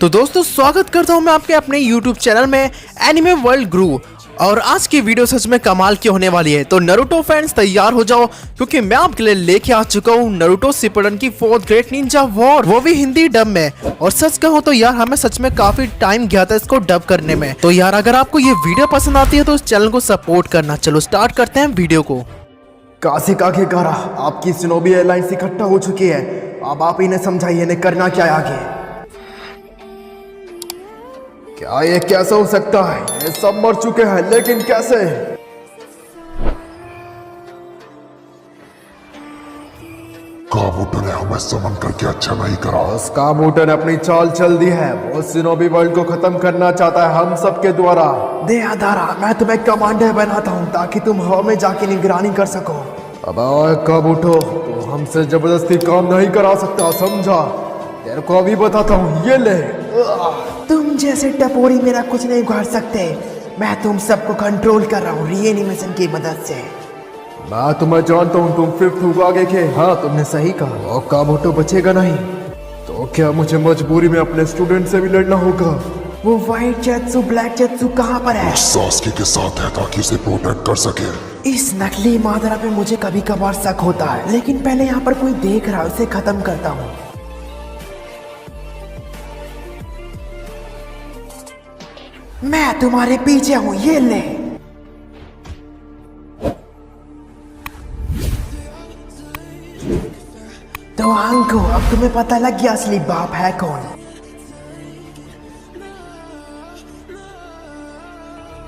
तो दोस्तों स्वागत करता हूं मैं आपके अपने YouTube चैनल में एनिमे वर्ल्ड गुरु। और आज की वीडियो सच में कमाल की होने वाली है। तो नारुतो फैंस तैयार हो जाओ, क्योंकि मैं आपके लिए लेके आ चुका हूं नारुतो शिपुडेन की 4th ग्रेट निंजा वॉर, वो भी हिंदी डब में। और सच कहूं तो यार हमें सच में काफी टाइम गया था इसको डब करने में। तो यार अगर आपको ये वीडियो पसंद आती है तो इस चैनल को सपोर्ट करना। चलो स्टार्ट करते हैं वीडियो को। काशिकागे गारा, आपकी शिनोबी एयरलाइंस इकट्ठा हो चुकी है। अब आप इन्हें समझाइए इन्हें करना क्या है आगे। क्या ये कैसे हो सकता है? ये सब मर चुके हैं, लेकिन कैसे? काबूटर ने हमें समन करके अच्छा नहीं करा। उस काबूटर ने अपनी चाल चल दी है। वो शिनोबी वर्ल्ड को खत्म करना चाहता है हम सबके द्वारा। दयादारा, मैं तुम्हें कमांडर बनाता हूँ ताकि तुम हवा में जाके निगरानी कर सको। अब काबूटो, तो हमसे जबरदस्ती काम नहीं करा सकता, समझा? तेरे को अभी बताता हूँ, ये ले। तुम जैसे टपोरी मेरा कुछ नहीं उखाड़ सकते। मैं तुम सबको कंट्रोल कर रहा हूँ रीएनिमेशन की मदद से। मैं तुम्हें जानता हूँ, तुम 5th होगागे के। हाँ, तुमने सही कहा। और काबूटो बचेगा नहीं। तो क्या मुझे मजबूरी में अपने स्टूडेंट से भी लड़ना होगा? वो व्हाइट जेत्सु ब्लैक जेत्सु कहाँ पर है? सास्के के साथ है ताकि उसे प्रोटेक्ट कर सके। इस नकली मादरा पे मुझे कभी कभार शक होता है, लेकिन पहले यहाँ पर कोई देख रहा है, उसे खत्म करता हूँ। मैं तुम्हारे पीछे हूँ, ये ले। तो अंको, अब तुम्हें पता लग गया असली बाप है कौन।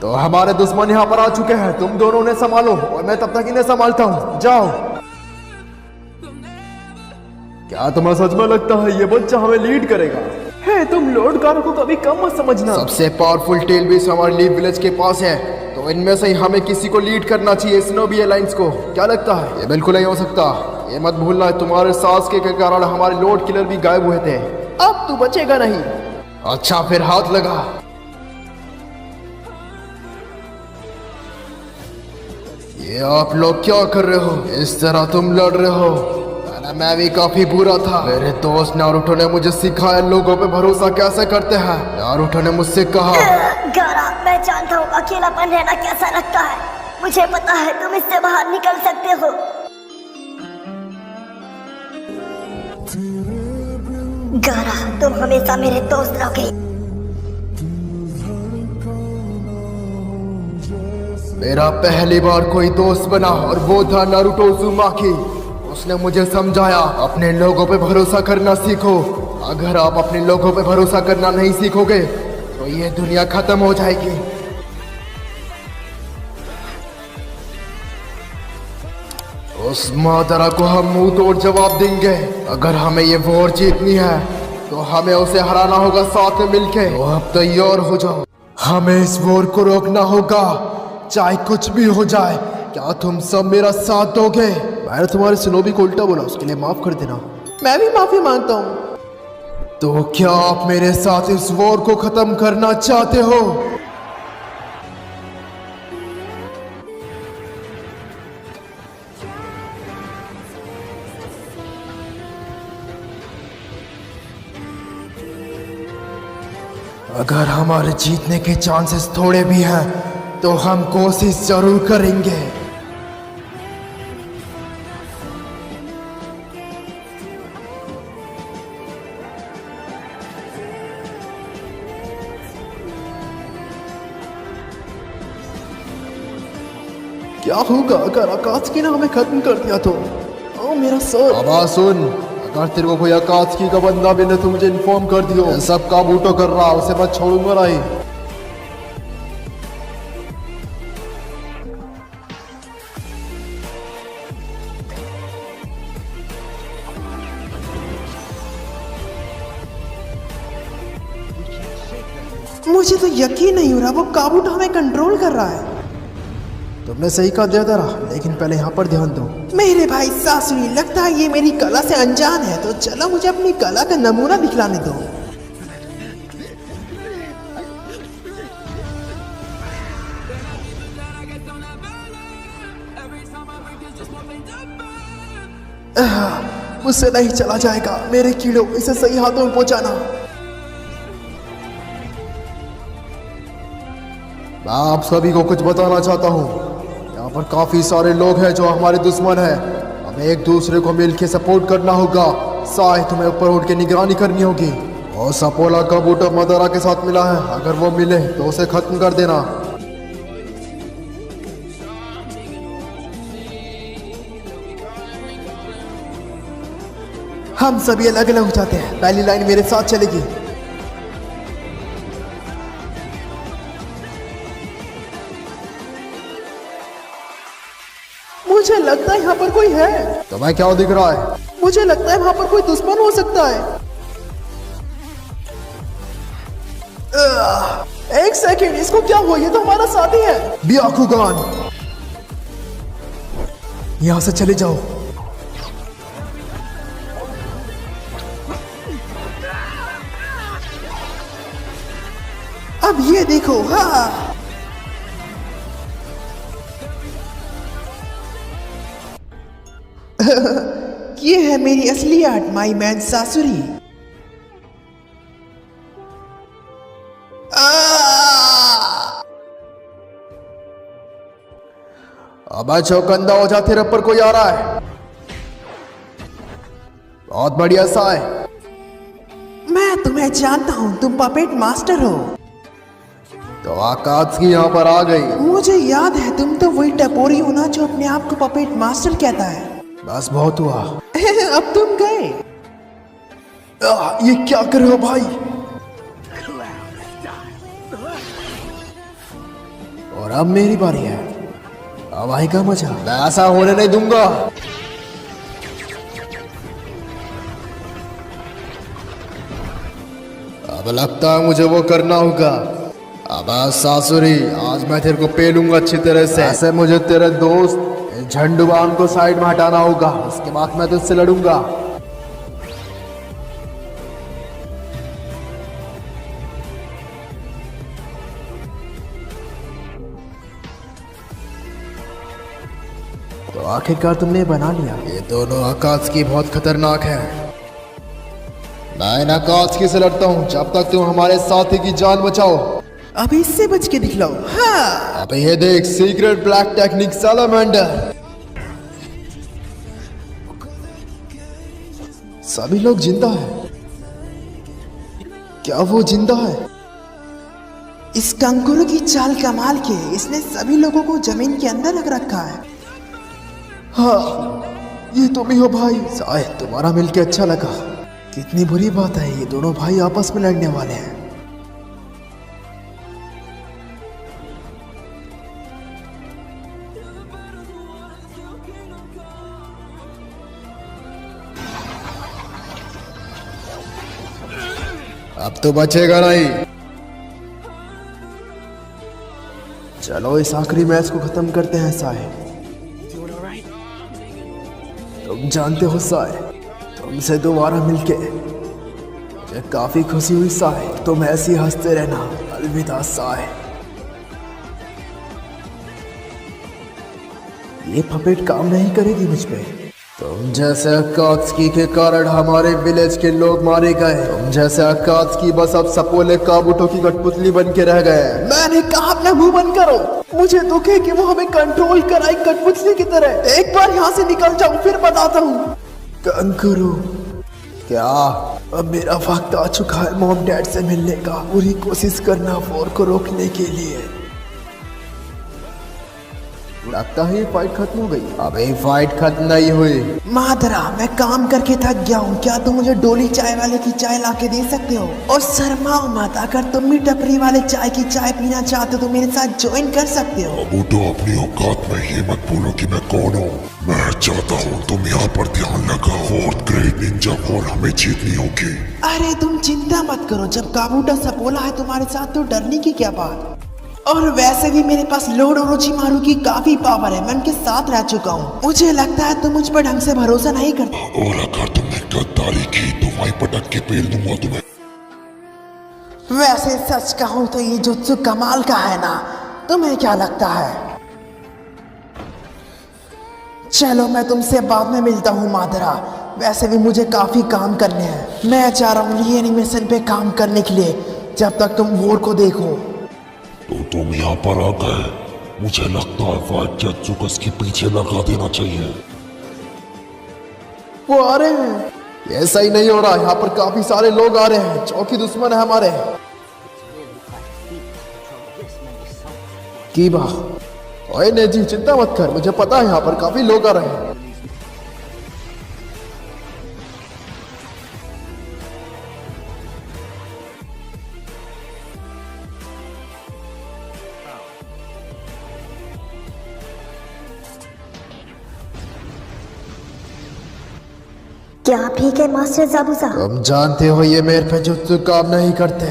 तो हमारे दुश्मन यहाँ पर आ चुके हैं, तुम दोनों ने संभालो और मैं तब तक इन्हें संभालता हूँ। जाओ। क्या तुम्हें सच में लगता है ये बच्चा हमें लीड करेगा? है, तुम लॉर्ड गारो को कभी कम मत समझना। सबसे पावरफुल टेल बेस हमारे लीव विलेज के पास है, तो इनमें से ही हमें किसी को लीड करना चाहिए शिनोबी एयरलाइंस को। क्या लगता है? ये बिल्कुल नहीं हो सकता। ये मत भूलना है, तुम्हारे सास्के के कारण हमारे लॉर्ड किलर भी गायब हुए थे। अब तू बचेगा नहीं। अच्छा, फिर हाथ लगा। ये आप लोग क्या कर रहे हो? इस तरह तुम लड़ रहे हो? मैं भी काफी बुरा था। मेरे दोस्त नारुतो ने मुझे सिखाया लोगों पे भरोसा कैसे करते हैं। नारुतो ने मुझसे कहा, गारा, मैं जानता हूँ अकेलापन रहना कैसा लगता है। मुझे पता है तुम इससे बाहर निकल सकते हो। गारा, तुम हमेशा मेरे दोस्त रहोगे। मेरा पहली बार कोई दोस्त बना और वो था नारुतो उज़ुमाकी। उसने मुझे समझाया अपने लोगों पे भरोसा करना सीखो। अगर आप अपने लोगों पे भरोसा करना नहीं सीखोगे तो ये दुनिया खत्म हो जाएगी। उस मादरा को हम मुंह तोड़ जवाब देंगे। अगर हमें ये वॉर जीतनी है तो हमें उसे हराना होगा साथ में मिलके। तो अब तैयार हो जाओ, हमें इस वॉर को रोकना होगा, चाहे कुछ भी हो जाए। क्या तुम सब मेरा साथ दोगे? मैंने तुम्हारे शिनोबी को उल्टा बोला, उसके लिए माफ कर देना। मैं भी माफी मांगता हूँ। तो क्या आप मेरे साथ इस वॉर को खत्म करना चाहते हो? अगर हमारे जीतने के चांसेस थोड़े भी हैं तो हम कोशिश जरूर करेंगे। क्या होगा अगर आकात्सुकी ने हमें खत्म कर दिया तो? ओ मेरा सर। अब सुन, अगर तेरे को कोई आकात्सुकी का बंदा मिले तो मुझे इन्फॉर्म कर दियो। सब काबूटो कर रहा, उसे मैं छोड़ूंगा नहीं। मुझे तो यकीन नहीं हो रहा वो काबूटो हमें कंट्रोल कर रहा है। तुमने सही कहा दयादारा, लेकिन पहले यहाँ पर ध्यान दो। मेरे भाई सासुरी, लगता है ये मेरी कला से अनजान है, तो चलो मुझे अपनी कला का नमूना दिखलाने दो। मुझसे नहीं चला जाएगा। मेरे कीड़ों, इसे सही हाथों में पहुंचाना। मैं आप सभी को कुछ बताना चाहता हूँ। यहाँ पर काफी सारे लोग हैं जो हमारे दुश्मन हैं। हमें एक दूसरे को मिलकर सपोर्ट करना होगा। साय तुम्हें ऊपर उठ के निगरानी करनी होगी। और सपोला का बूटा मदारा के साथ मिला है, अगर वो मिले तो उसे खत्म कर देना। हम सभी अलग अलग हो जाते हैं। पहली लाइन मेरे साथ चलेगी। मुझे लगता है यहाँ पर कोई है। तुम्हें क्या दिख रहा है? मुझे लगता है वहां पर कोई दुश्मन हो सकता है। एक सेकेंड, इसको क्या हुआ? ये तो हमारा साथी है। बियाकुगान, यहां से चले जाओ। अब ये देखो। हाँ, ये है मेरी असली आर्ट, माई मैन सासुरी। अब चौकंदा हो जा, तेरे पर कोई आ रहा है। बहुत बढ़िया सा है। मैं तुम्हें जानता हूं, तुम पपेट मास्टर हो। तो आकाश यहाँ पर आ गई। मुझे याद है, तुम तो वही टपोरी हो ना जो अपने आप को पपेट मास्टर कहता है। बस बहुत हुआ। अब तुम गए। ये क्या कर रहे हो भाई? और अब मेरी बारी है। अब आएगा मजा। मैं ऐसा होने नहीं दूंगा। अब लगता है मुझे वो करना होगा। अब सासुरी, आज मैं तेरे को पेलूंगा अच्छी तरह से। ऐसे मुझे तेरे दोस्त झंडुबान को साइड में हटाना होगा, उसके बाद मैं तुझसे लड़ूंगा। तो आखिरकार तुमने बना लिया। ये दोनों आकाश की बहुत खतरनाक है। मैं इन आकाश की से लड़ता हूँ जब तक तुम हमारे साथी की जान बचाओ। अब इससे बच के दिखलाओ। हाँ, अब ये देख, सीक्रेट ब्लैक टेक्निक सैलामेंडर। सभी लोग जिंदा है। क्या वो जिंदा है? इस कंकुरु की चाल कमाल की है। इसने सभी लोगों को जमीन के अंदर रख रखा है। हाँ, ये तुम ही हो भाई। शायद तुम्हारा मिलके अच्छा लगा। कितनी बुरी बात है, ये दोनों भाई आपस में लड़ने वाले हैं। अब तो बचेगा नहीं। चलो इस आखिरी मैच को खत्म करते हैं। साय, तुम जानते हो साय, तुमसे दोबारा मिलके मुझे काफी खुशी हुई। साय, तुम ऐसी हंसते रहना। अलविदा साय। ये पपेट काम नहीं करेगी मुझ पे। तुम जैसे अकात्सुकी के कारण हमारे विलेज के लोग मारे गए। तुम जैसे अकात्सुकी बस अब सपोले काबूटो की कठपुतली बन के रह गए। मैंने कहा अपना मुंह बंद करो। मुझे दुख है कि वो हमें कंट्रोल कराई कठपुतली की तरह। एक बार यहाँ से निकल जाऊं, फिर बताता हूँ। कंकुरु, क्या अब मेरा वक्त आ चुका है मॉम डैड से मिलने का? पूरी कोशिश करना वॉर को रोकने के लिए। लगता है ये फाइट खत्म हो गई। अबे फाइट खत्म नहीं हुई। मादरा, मैं काम करके थक गया हूँ। क्या तुम मुझे डोली चाय वाले की चाय ला के दे सकते हो? और शर्माओ मत, अगर तुम भी टपरी वाले चाय की चाय पीना चाहते हो तो मेरे साथ ज्वाइन कर सकते हो। अब तो अपनी औकात में ये मत बोलो कि मैं कौन हूँ। मैं चाहता हूँ तुम यहाँ पर ध्यान लगाओ। फोर्थ ग्रेड निंजा वॉर हमें जीतनी होगी। अरे तुम चिंता मत करो, जब काबूटा सपोला है तुम्हारे साथ तो डरने की क्या बात। और वैसे भी मेरे पास लॉर्ड ओरोचिमारू की काफी पावर है। मैं उनके साथ रह चुका हूँ। मुझे लगता है तुम मुझ पर ढंग से भरोसा नहीं करते। और अगर तुमने गद्दारी की तो वहीं पटक के पेल दूंगा तुम्हें। वैसे सच कहूँ तो ये जुत्सु कमाल का है ना, तुम्हें क्या लगता है? चलो मैं तुमसे बाद में मिलता हूँ मादरा। वैसे भी मुझे काफी काम करने हैं। मैं चाह रहा हूँ ये एनिमेशन पे काम करने के लिए, जब तक तुम वॉर को देखो। तो तुम यहाँ पर आ गए। मुझे लगता है फाइट जत्सुकस के पीछे लगा देना चाहिए। वो आ रहे हैं। ऐसा ही नहीं हो रहा, यहाँ पर काफी सारे लोग आ रहे हैं। चौकी दुश्मन है हमारे। कीबा, ओए नेजी चिंता मत कर, मुझे पता है यहाँ पर काफी लोग आ रहे हैं। क्या आप ठीक है मास्टर ज़ाबुज़ा? तुम जानते हो ये मेरे पे जुत्सु काम नहीं करते।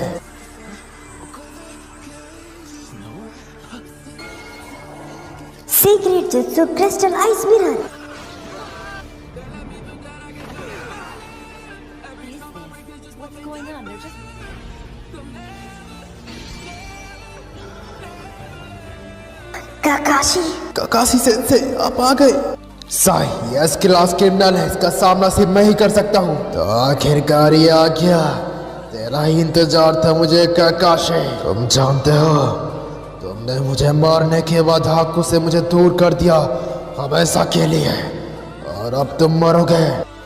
Secret jutsu crystal ice mirror. Kakashi, Kakashi sensei आप आ गए। साई ये एस क्लास क्रिमिनल है, इसका सामना सिर्फ मैं ही कर सकता हूँ। तो आखिरकार ये आ गया। तेरा ही इंतजार था मुझे काकाशी। तुम जानते हो तुमने मुझे मारने के बाद हाकू से मुझे दूर कर दिया, हमेशा के लिए। और अब तुम मरोगे।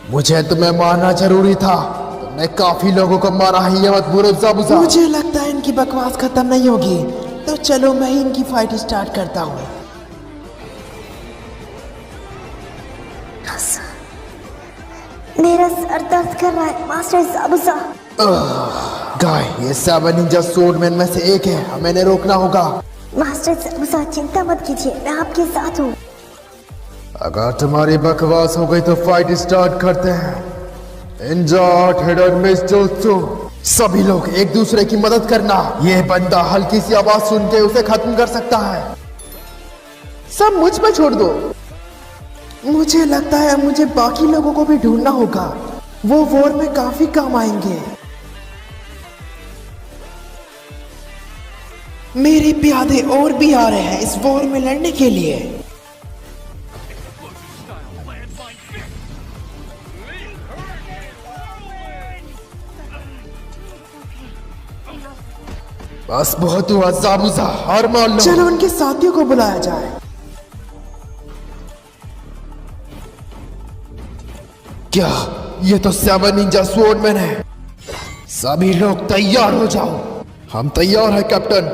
मुझे तुम्हें मारना जरूरी था। तुमने काफी लोगों को मारा है, ये मत भूलो ज़ाबुज़ा। मुझे लगता है इनकी बकवास खत्म नहीं होगी, तो चलो मैं ही इनकी फाइट स्टार्ट करता हूँ। मेरा सर दर्द कर रहा है मास्टर ज़ाबुज़ा। गाय ये 7 निंजा स्वॉर्डमैन में से एक है, हमें इन्हें रोकना होगा। मास्टर ज़ाबुज़ा चिंता मत कीजिए, मैं आपके साथ हूँ। अगर तुम्हारी बकवास हो गई तो फाइट स्टार्ट करते हैं। Ninja hidden miss jutsu. सभी लोग एक दूसरे की मदद करना। ये बंदा हल्की सी आवाज सुन के उसे खत्म कर सकता है। सब मुझ पे छोड़ दो। मुझे लगता है मुझे बाकी लोगों को भी ढूंढना होगा, वो वॉर में काफी काम आएंगे। मेरे प्यादे और भी आ रहे हैं इस वॉर में लड़ने के लिए। बस बहुत हुआ ज़ाबुज़ा, हार मान लो। चलो उनके साथियों को बुलाया जाए। क्या ये तो 7 निंजा स्वॉर्डमैन है। सभी लोग तैयार हो जाओ। हम तैयार हैं कैप्टन।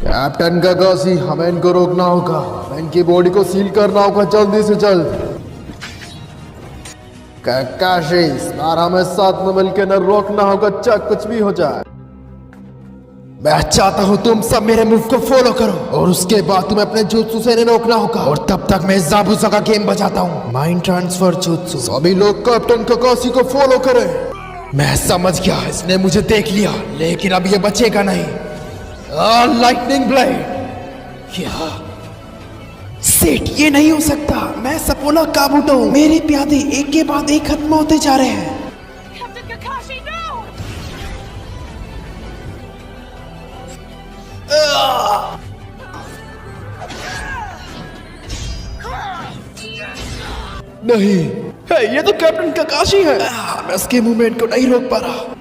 कैप्टन काकाशी, हमें इनको रोकना होगा। हमें इनकी बॉडी को सील करना होगा जल्दी से जल्द। काकाशी इस बार हमें साथ में मिलकर न रोकना होगा, चाहे कुछ भी हो जाए। मैं चाहता हूँ तुम सब मेरे मूव को फॉलो करो और उसके बाद तुम्हें अपने जुत्सु से इन्हें रोकना होगा। और तब तक मैं ज़ाबुज़ा का गेम बजाता हूँ, माइंड ट्रांसफर जुत्सु। सभी लोग कैप्टन काकाशी को फॉलो करें। मैं समझ गया, इसने मुझे देख लिया, लेकिन अब ये बचेगा नहीं। Lightning blade. क्या सेठ, ये नहीं हो सकता। मैं सपोला काबूटो हूँ। मेरे प्यादे एक के बाद एक खत्म होते जा रहे हैं। नहीं है, ये तो कैप्टन काकाशी है। मैं उसके मूवमेंट को नहीं रोक पा रहा।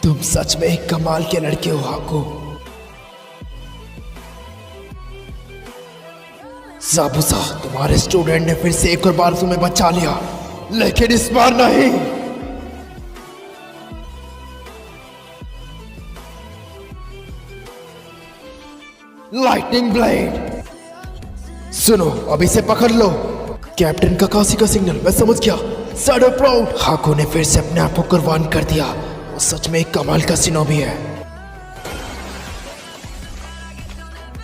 तुम सच में एक कमाल के लड़के हो हाकू। ज़ाबुज़ा, तुम्हारे स्टूडेंट ने फिर से एक और बार तुम्हें बचा लिया, लेकिन इस बार नहीं। Lightning blade. सुनो, अब इसे पकड़ लो। कैप्टन काकाशी का सिग्नल, मैं समझ गया। Shadow proud. हाकू ने फिर से अपने आप को कुर्बान कर दिया। वो सच में एक कमाल का सिनोबी है।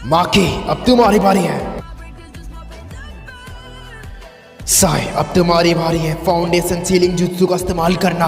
माकी, अब तुम्हारी बारी है। साई, अब तुम्हारी बारी है। फाउंडेशन सीलिंग जुत्सु का इस्तेमाल करना।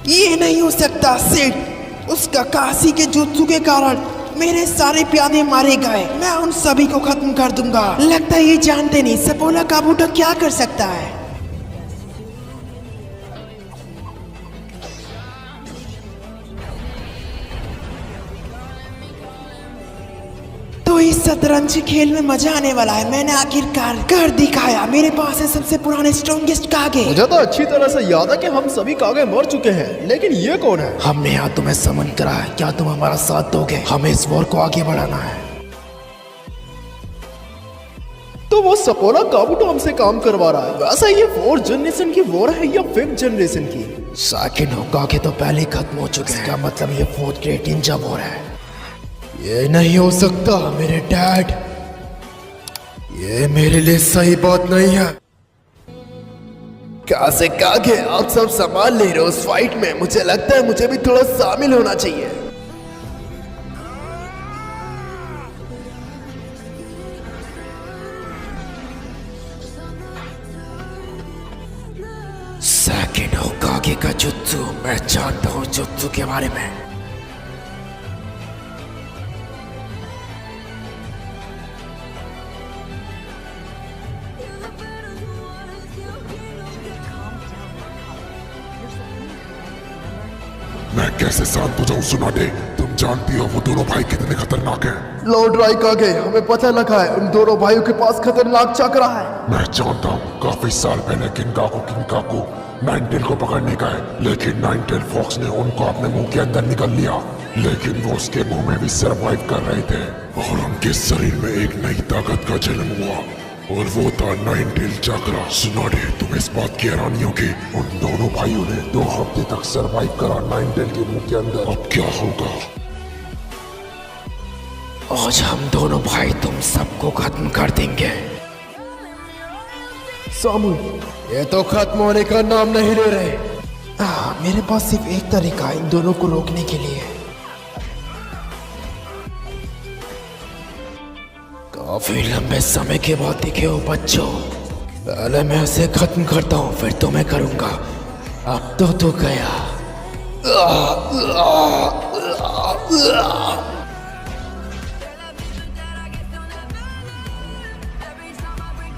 ये नहीं हो सकता सेठ। उसका काशी के जुत्सु के कारण मेरे सारे प्यादे मारे गए। मैं उन सभी को खत्म कर दूंगा। लगता है ये जानते नहीं सपोला काबूटो क्या कर सकता है। तो इस शतरंज खेल में मजा आने वाला है। मैंने आखिरकार कर दिखाया। मेरे पास है सबसे पुराने स्ट्रॉन्गेस्ट कागे। मुझे तो अच्छी तरह से याद है कि हम सभी कागे मर चुके हैं, लेकिन ये कौन है? हमने यहाँ तुम्हें समन करा है। क्या तुम हमारा साथ दोगे? हमें इस वॉर को आगे बढ़ाना है। तो वो सपोला काबूटो हमसे काम करवा रहा है। वैसे ये 4th जनरेशन की वॉर है या 5th जनरेशन की? सेकंड होकागे तो पहले ही खत्म हो चुके हैं। इसका मतलब ये 4th ग्रेट निंजा वॉर है। ये नहीं हो सकता मेरे डैड, ये मेरे लिए सही बात नहीं है। कासे कागे आप सब संभाल ले रहे हो उस फाइट में। मुझे लगता है मुझे भी थोड़ा शामिल होना चाहिए। सेकंड होकागे का जुत्सु, मैं जानता हूँ जुत्सु के बारे में। मैं कैसे शांत हो जाऊं सुनाडे? तुम जानती हो वो दोनों भाई कितने खतरनाक हैं। लॉर्ड राइकागे, हमें पता लगा है उन दोनों भाइयों के पास खतरनाक चक्रा है। मैं जानता हूँ काफी साल पहले किंकाकू नाइनटेल को पकड़ने का है, लेकिन नाइनटेल फॉक्स ने उनको अपने मुंह के अंदर निकल लिया। लेकिन वो उसके मुंह में भी सरवाइव कर रहे थे और उनके शरीर में एक नई ताकत का जन्म हुआ और वो था नाइनटेल चक्रा। सुनाडे, तुम इस बात की हैरानी होगी, उन दोनों भाइयों ने 2 हफ्ते तक सरवाइव करा नाइनटेल के मुंह के अंदर। अब क्या होगा? आज हम दोनों भाई तुम सबको खत्म कर देंगे। सामू, ये तो खत्म होने का नाम नहीं ले रहे। मेरे पास सिर्फ एक तरीका है इन दोनों को रोकने के लिए। काफी लंबे समय के बाद दिखे हो बच्चों। पहले मैं इसे खत्म करता हूँ, फिर तो मैं करूंगा। अब तो गया।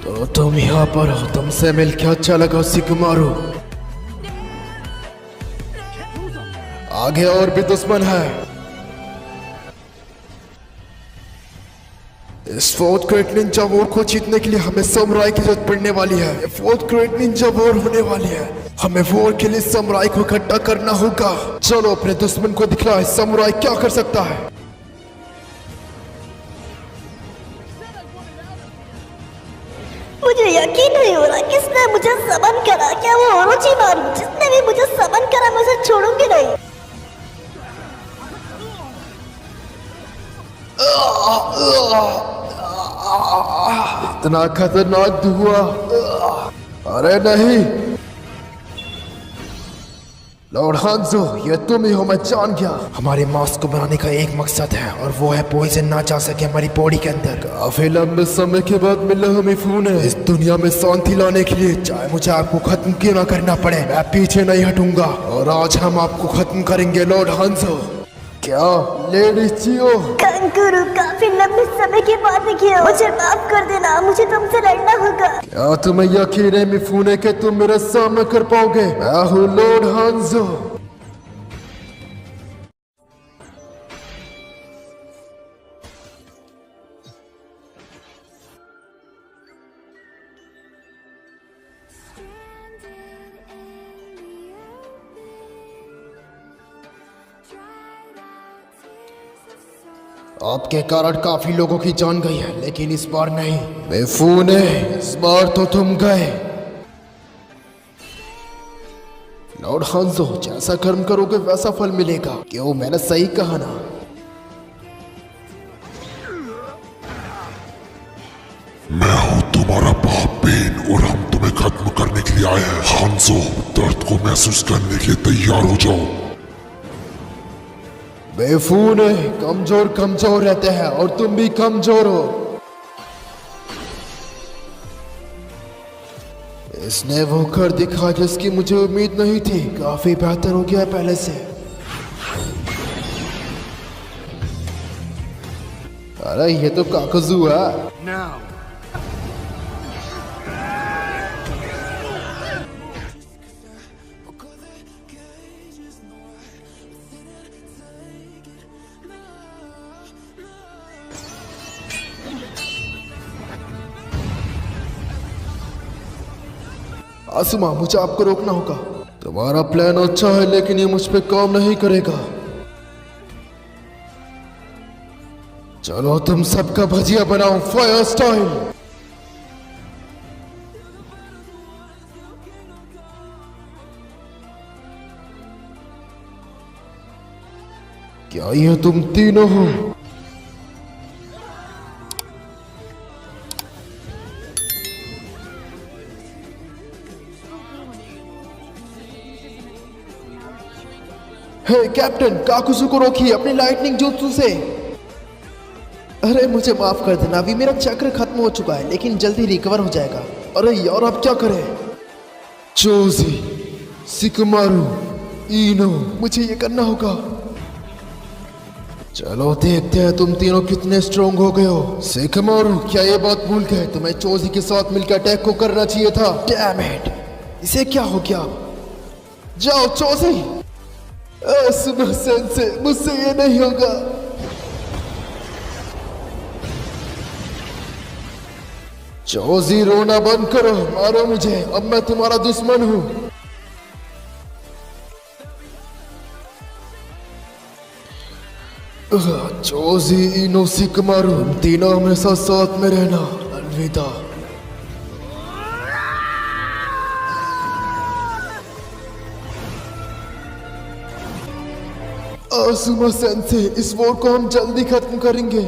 तो तुम यहाँ पर हो, तुमसे मिलकर अच्छा लगा सिकुमारू। आगे और भी दुश्मन है। इस 4th ग्रेट निंजा वॉर को जीतने के लिए हमें समुराई की जरूरत पड़ने वाली है। ये 4th ग्रेट निंजा वॉर होने वाली है। हमें वॉर के लिए समुराई को इकट्ठा करना होगा। चलो अपने दुश्मन को दिखलाए समुराई क्या कर सकता है। मुझे यकीन नहीं हो रहा किसने मुझे समन करा। क्या वो ओरोचिमारू? जिसने भी मुझे समन करा मैं उसे छोड़ूंगी नहीं। इतना खतरनाक धुआं। अरे नहीं लॉर्ड हांजो, ये तुम ही हो, मैं जान गया। हमारे मास्क को बनाने का एक मकसद है और वो है पॉइजन ना जा सके हमारी बॉडी के अंदर। काफी लंबे समय के बाद मिला हमें फोन है। इस दुनिया में शांति लाने के लिए चाहे मुझे आपको खत्म क्यों ना करना पड़े, मैं पीछे नहीं हटूंगा। और आज हम आपको खत्म करेंगे लॉर्ड हांजो। क्या लेडी चियो? कंकुरु, काफी लंबे समय के बाद दिखे हो। मुझे माफ कर देना, मुझे तुमसे लड़ना होगा। क्या तुम्हें यकीन है मिफूने के तुम मेरा सामना कर पाओगे? मैं हूँ लॉर्ड हांजो। आपके कारण काफी लोगों की जान गई है, लेकिन इस बार नहीं मिफूने, इस बार तो तुम गए। लॉर्ड हांजो, जैसा कर्म करोगे वैसा फल मिलेगा। क्यों, मैंने सही कहा ना? मैं हूँ तुम्हारा बाप बेन और हम तुम्हें खत्म करने के लिए आए हैं। हांजो, दर्द को महसूस करने के लिए तैयार हो जाओ। बेफूने, कमजोर कमजोर रहते हैं और तुम भी कमजोर हो। इसने वो कर दिखा जिसकी मुझे उम्मीद नहीं थी। काफी बेहतर हो गया पहले से। अरे ये तो काकुजू है। आसुमा, मुझे आपको रोकना होगा। तुम्हारा प्लान अच्छा है लेकिन ये मुझ पे काम नहीं करेगा। चलो तुम सबका भजिया बनाओ फायर स्टाइल। क्या ये तुम तीनों हो? हे कैप्टन, काकुसु को रोकिए अपनी लाइटनिंग jutsu से। अरे मुझे माफ कर देना, अभी मेरा चक्र खत्म हो चुका है लेकिन जल्दी रिकवर हो जाएगा। अरे यार अब क्या करें? चोजी, सिकमारू, इनो, मुझे ये करना होगा। चलो देखते हैं तुम तीनों कितने स्ट्रोंग हो गए हो। सिकमारू, क्या ये बात भूल गए? तुम्हें चोजी के साथ मिलकर अटैक को करना चाहिए था। डैम इट, इसे क्या हो गया? जाओ चोजी। सुबह सेंसे, मुझसे ये नहीं होगा। चोजी रोना बंद करो, मारो मुझे, अब मैं तुम्हारा दुश्मन हूं। चोजी, इनो, सिकमारू, तीनों हमेशा साथ में रहना। अलविदा। आसुमा सेंसे, इस वॉर को हम जल्दी खत्म करेंगे।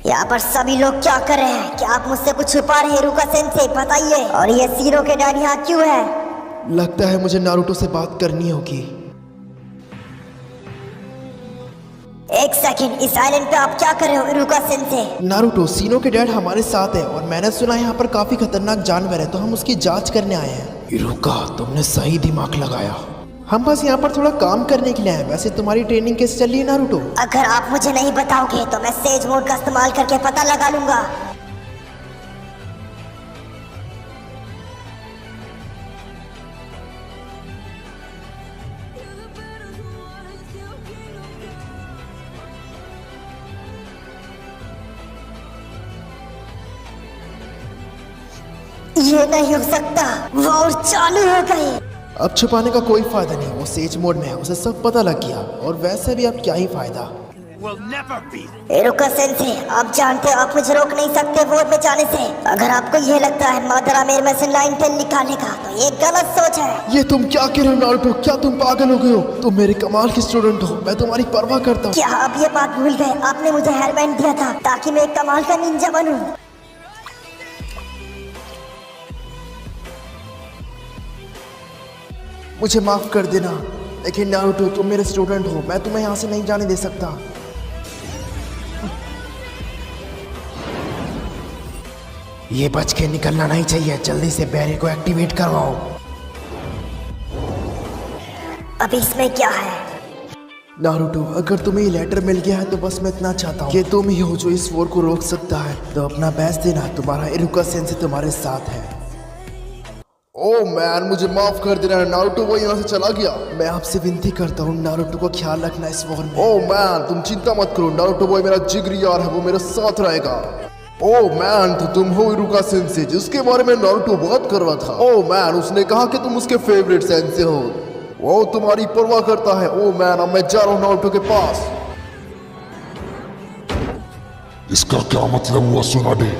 यहाँ पर सभी लोग क्या कर रहे हैं? क्या आप मुझसे कुछ छुपा रहे हैं? रुका सेंसे, बताइए। और ये सीरो के डैड यहाँ क्यों है? लगता है मुझे नारुतो से बात करनी होगी। एक सेकंड, इस आइलैंड पे आप क्या कर रहे हो इरुका सेंसे? नारुतो, सीनो के डैड हमारे साथ है और मैंने सुना है यहाँ पर काफी खतरनाक जानवर है, तो हम उसकी जांच करने आए हैं। इरुका, तुमने सही दिमाग लगाया। हम बस यहाँ पर थोड़ा काम करने के लिए आए। वैसे तुम्हारी ट्रेनिंग कैसे चल रही है नारुतो? अगर आप मुझे नहीं बताओगे तो मैं सेज मोड का इस्तेमाल करके पता लगा लूंगा। ये नहीं हो सकता, वॉर चालू हो गई। अब छुपाने का कोई फायदा नहीं, वो सेज मोड में है, उसे सब पता लग गया। और वैसे भी अब क्या ही फायदा। इरुका सेंसे, आप जानते हो आप मुझे रोक नहीं सकते वॉर में जाने से। अगर आपको यह लगता है मादरा मेरे में से लाइन टेन निकालेगा तो ये गलत सोच है। ये तुम क्या कह रहे हो नारुतो? क्या तुम पागल हो गए हो? तुम मेरे कमाल के स्टूडेंट हो, मैं तुम्हारी परवाह करता हूँ। क्या आप ये बात भूल गए? आपने मुझे हेयर बैंड दिया था ताकि मैं एक कमाल का निंजा बनूं। मुझे माफ कर देना, लेकिन नारुतो तुम मेरे स्टूडेंट हो, मैं तुम्हें यहाँ से नहीं जाने दे सकता। ये बच के निकलना नहीं चाहिए, जल्दी से बैरी को एक्टिवेट करवाओ। अब इसमें क्या है? नारुतो, अगर तुम्हें ये लेटर मिल गया है तो बस मैं इतना चाहता हूँ कि तुम ही हो जो इस वॉर को रोक सकता है। तो अपना बेस्ट देना, तुम्हारा इरुका सेंसे तुम्हारे साथ है। ओह मैन, मुझे माफ कर देना। नारुतो वो यहाँ से चला गया। मैं आपसे विनती करता हूँ नारुतो को ख्याल रखना इस वॉर में। ओह मैन, तुम चिंता मत करो, नारुतो बॉय मेरा जिगरी यार है, वो मेरे साथ रहेगा। ओह मैन, तो तुम हो इरुका सेंसे जिसके बारे में नारुतो बहुत कर रहा था। ओह मैन, उसने कहा कि तुम उसके फेवरेट सेंसे हो, वो तुम्हारी परवाह करता है। ओह मैन, अब मैं जा रहा हूँ नारुतो के पास। इसका क्या मतलब हुआ सुना दे?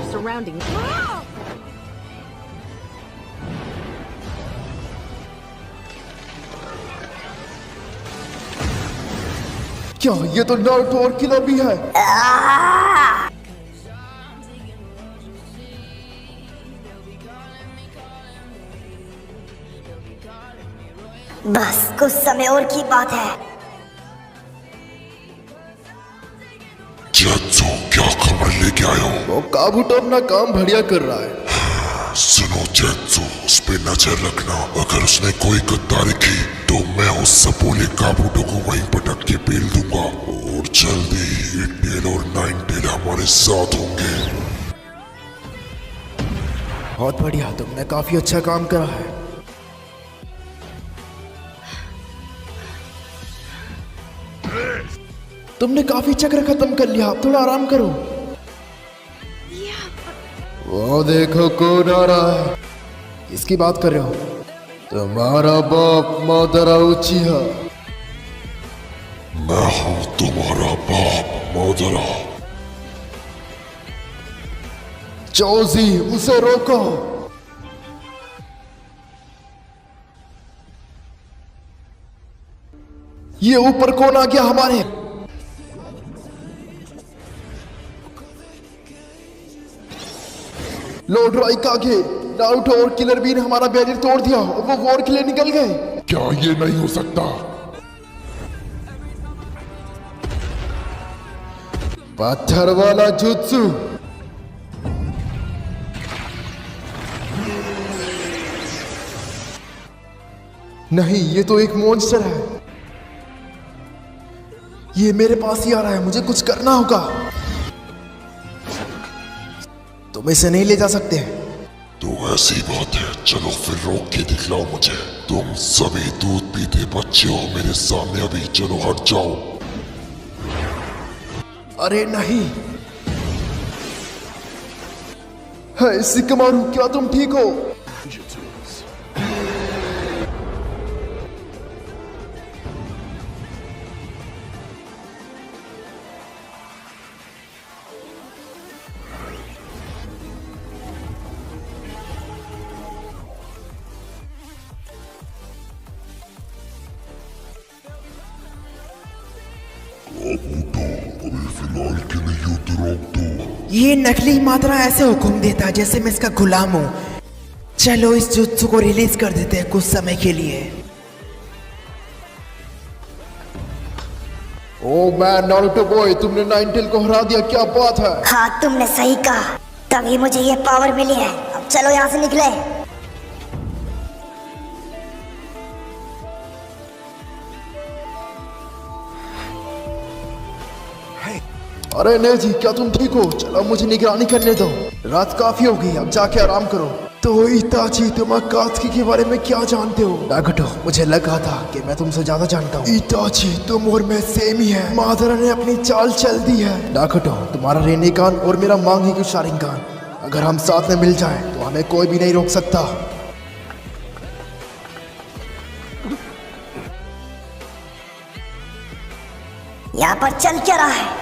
क्या ये तो नारुतो और किलर भी है? बस कुछ समय और की बात है। जेत्सु, क्या खबर लेके आए हो? वो काबूटो अपना काम बढ़िया कर रहा है। सुनो जेत्सु, उस पे नजर रखना। अगर उसने कोई गद्दारी की तो मैं उस सपोले काबूटो को वहीं पटक के पेल दूंगा और जल्दी ही 8 टेल और 9 टेल हमारे साथ होंगे। बहुत बढ़िया, तुमने काफी अच्छा काम करा है। तुमने काफी चक्र खत्म कर लिया, अब थोड़ा आराम करो। वो देखो कौन आ रहा है। इसकी बात कर रहे हो? तुम्हारा बाप मादरा उचिहा। मैं हूँ तुम्हारा बाप मादरा। चौजी, उसे रोको। ये ऊपर कौन आ गया हमारे? लॉर्ड राइकागे, नारुतो और किलर बी ने हमारा बैरियर तोड़ दिया और वो वॉर के लिए निकल गए। क्या ये नहीं हो सकता? पत्थर वाला जुत्सु। नहीं, ये तो एक मॉन्स्टर है। ये मेरे पास ही आ रहा है, मुझे कुछ करना होगा। तुम इसे नहीं ले जा सकते। तो ऐसी बात है, चलो फिर रोक के दिखलाओ मुझे। तुम सभी दूध पीते बच्चे हो मेरे सामने अभी, चलो हट जाओ। अरे नहीं। है सिकमारू, क्या तुम ठीक हो? अभी फिलहाल के लिए युद्ध रोक दो। ये नकली मात्रा ऐसे हुक्म देता है जैसे मैं इसका गुलाम हूँ। चलो इस जुत्सु को रिलीज कर देते हैं कुछ समय के लिए। ओ मैन नारुतो बॉय, तुमने 9 टेल को हरा दिया, क्या बात है। हाँ तुमने सही कहा, तभी मुझे ये पावर मिली है। अब चलो यहाँ से निकले। अरे नहीं जी, क्या तुम ठीक हो? चलो मुझे निगरानी करने दो, रात काफी हो गई, अब जाके आराम करो। तो इताची, तुम अकात्सुकी के बारे में क्या जानते हो? नागुटो, मुझे लगा था कि मैं तुमसे ज्यादा जानता हूँ। इताची, तुम और मैं सेम ही है। मादरा ने अपनी चाल चल दी है। नागुटो, तुम्हारा रेनेकान और मेरा मांगी शारिंगान, अगर हम साथ में मिल जाएं तो हमें कोई भी नहीं रोक सकता। यहाँ पर चल क्या रहा है?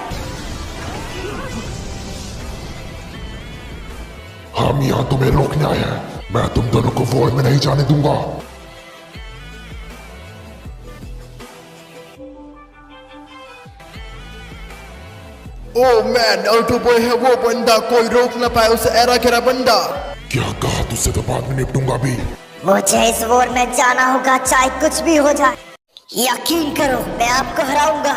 हम यहाँ तुम्हें रोकने आए हैं। मैं तुम दोनों को वॉर में नहीं जाने दूंगा। ओ मैन, नारुतो बॉय है वो बंदा, कोई रोक ना पाए उसे। एरा केरा बंदा। क्या कहा? तुझसे तो बाद में निपटूंगा भी। मुझे इस वॉर में जाना होगा, चाहे कुछ भी हो जाए। यकीन करो, मैं आपको हराऊंगा।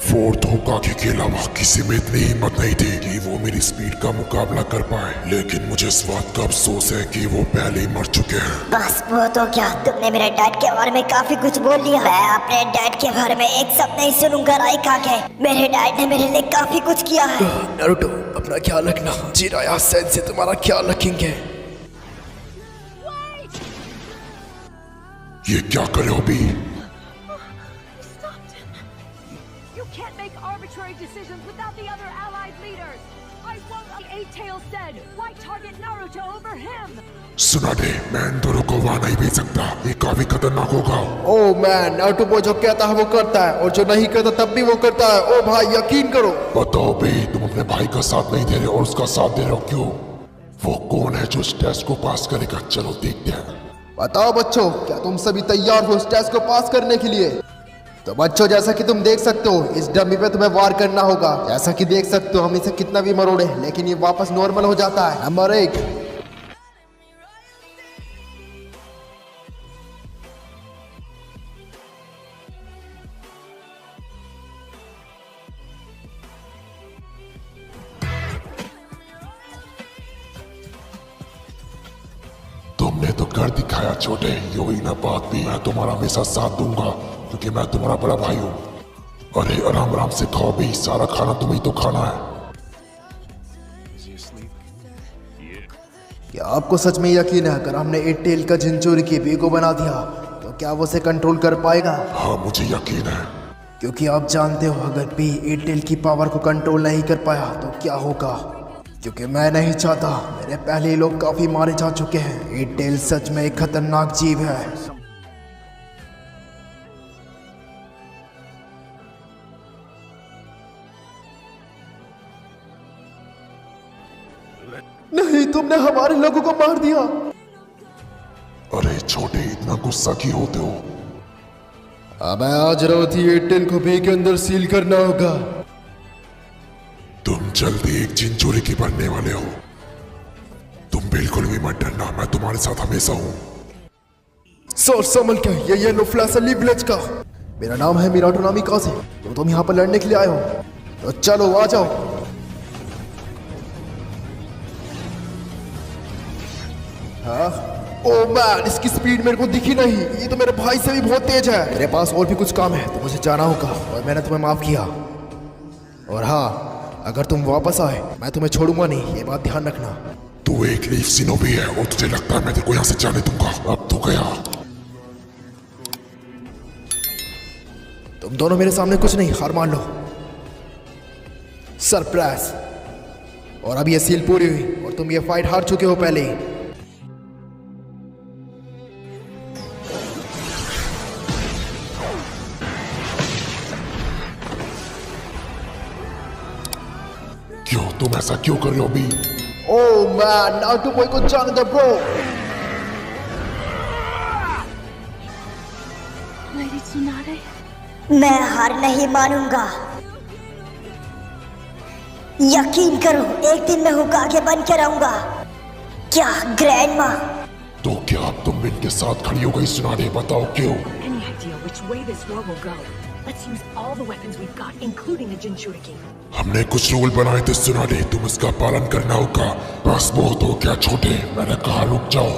फोर्थ होकागे के अलावा किसी में इतनी हिम्मत नहीं थी कि वो मेरी स्पीड का मुकाबला कर पाए, लेकिन मुझे इस बात का अफसोस है कि वो पहले ही मर चुके हैं। बस वो तो क्या, तुमने मेरे डैड के बारे में काफी कुछ बोल लिया। मैं अपने डैड के बारे में एक शब्द नहीं सुनूंगा राइकागे। मेरे डैड ने मेरे लिए काफी कुछ किया है। नारुतो, अपना ख्याल रखना। जिराया सेंसेई तुम्हारा ख्याल रखेंगे। ये क्या करे अभी? Can't make arbitrary decisions without the other allied leaders. I won't. Eight-Tails said, why target Naruto over him? सुना दे, मैं इन दोनों को वहां नहीं भेज सकता। ये काफी खतरनाक होगा। ओ मैन, नारुतो बॉय जो कहता है वो करता है, और जो नहीं करता तब भी वो करता है। ओ भाई, यकीन करो। बताओ भाई, तुम अपने भाई का साथ नहीं दे रहे और उसका साथ दे रहे हो क्यों? वो कौन है जो इस टेस्ट को पास करेगा? चलो देखते हैं। बताओ बच्चों, क्या तुम सभी तैयार हो इस टेस्ट को पास करने के लिए? तो बच्चों, जैसा कि तुम देख सकते हो, इस डमी पे तुम्हें वार करना होगा। जैसा कि देख सकते हो, हम इसे कितना भी मरोड़े लेकिन ये वापस नॉर्मल हो जाता है। नंबर 1। कर दिखाया छोटे, यही ना बात भी। मैं तुम्हारा हमेशा साथ दूंगा क्योंकि मैं तुम्हारा बड़ा भाई हूँ। अरे आराम आराम से खाओ भी, सारा खाना तुम्हें तो खाना है। क्या आपको सच में यकीन है अगर हमने 8 टेल का जिन चोरी की बी को बना दिया तो क्या वो उसे कंट्रोल कर पाएगा? हाँ मुझे यकीन है। क्योंकि आप जानते हो अगर बी 8 टेल की पावर को कंट्रोल नहीं कर पाया तो क्या होगा? क्योंकि मैं नहीं चाहता, मेरे पहले ही लोग काफी मारे जा चुके हैं। 8 टेल सच में एक खतरनाक जीव है। नहीं, तुमने हमारे लोगों को मार दिया। अरे छोटे, इतना गुस्सा क्यों होते हो? अब आज रात ही 8 टेल को बी के अंदर सील करना होगा। तुम जल्दी एक जिन चोरी की बनने वाले हो। तुम बिल्कुल भी मत डरना, मैं तुम्हारे साथ हमेशा हूँ। सर संभल के, ये येलो फ्लैश है ली विलेज का। मेरा नाम है मिराटो नामिकाज़े। तो तुम यहाँ पर लड़ने के लिए आए हो तो चलो आ जाओ। हाँ? ओ मैन, इसकी स्पीड मेरे को दिखी नहीं। ये तो मेरे भाई से भी बहुत तेज है। मेरे पास और भी कुछ काम है तो मुझे जाना होगा और मैंने तुम्हें माफ किया। और हाँ, अगर तुम वापस आए मैं तुम्हें छोड़ूंगा नहीं, ये बात ध्यान रखना। तू एक लीफ सिनोबी है और तुझे लगता है मैं तेरे को यहाँ से जाने दूंगा? अब तू गया। तुम दोनों मेरे सामने कुछ नहीं, हार मान लो। सरप्राइज। और अब ये सील पूरी हुई और तुम ये फाइट हार चुके हो पहले ही। क्यों तुम ऐसा क्यों कर रहे हो अभी? ओह मैन, नारुतो बॉय को जाने दो ब्रो। Lady Tsunade? मैं हार नहीं मानूंगा। यकीन करो, एक दिन मैं होकागे बन के रहूंगा। क्या ग्रैंड माँ? तो क्या अब तुम इनके साथ खड़ी हो गई? सुना दे, बताओ क्यों? Any idea which way this war will go? Let's use all the weapons we've got, including the Jinchuriki. हमने कुछ रूल बनाए थे सुना दे, तुम इसका पालन करना होगा। बस बहुत हो गया छोटे, मैंने कहा रुक जाओ।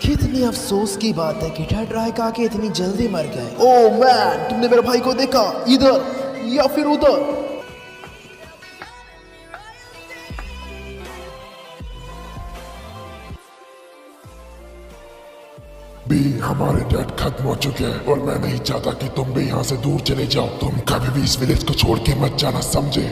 कितनी अफसोस की बात है कि डेड राइका आके इतनी जल्दी मर गए। ओह मैन, तुमने मेरे भाई को देखा? इधर या फिर उधर? भी हमारे डैड खत्म हो चुके हैं और मैं नहीं चाहता कि तुम भी यहाँ से दूर चले जाओ। तुम कभी भी इस विलेज को छोड़ के मत जाना, समझे?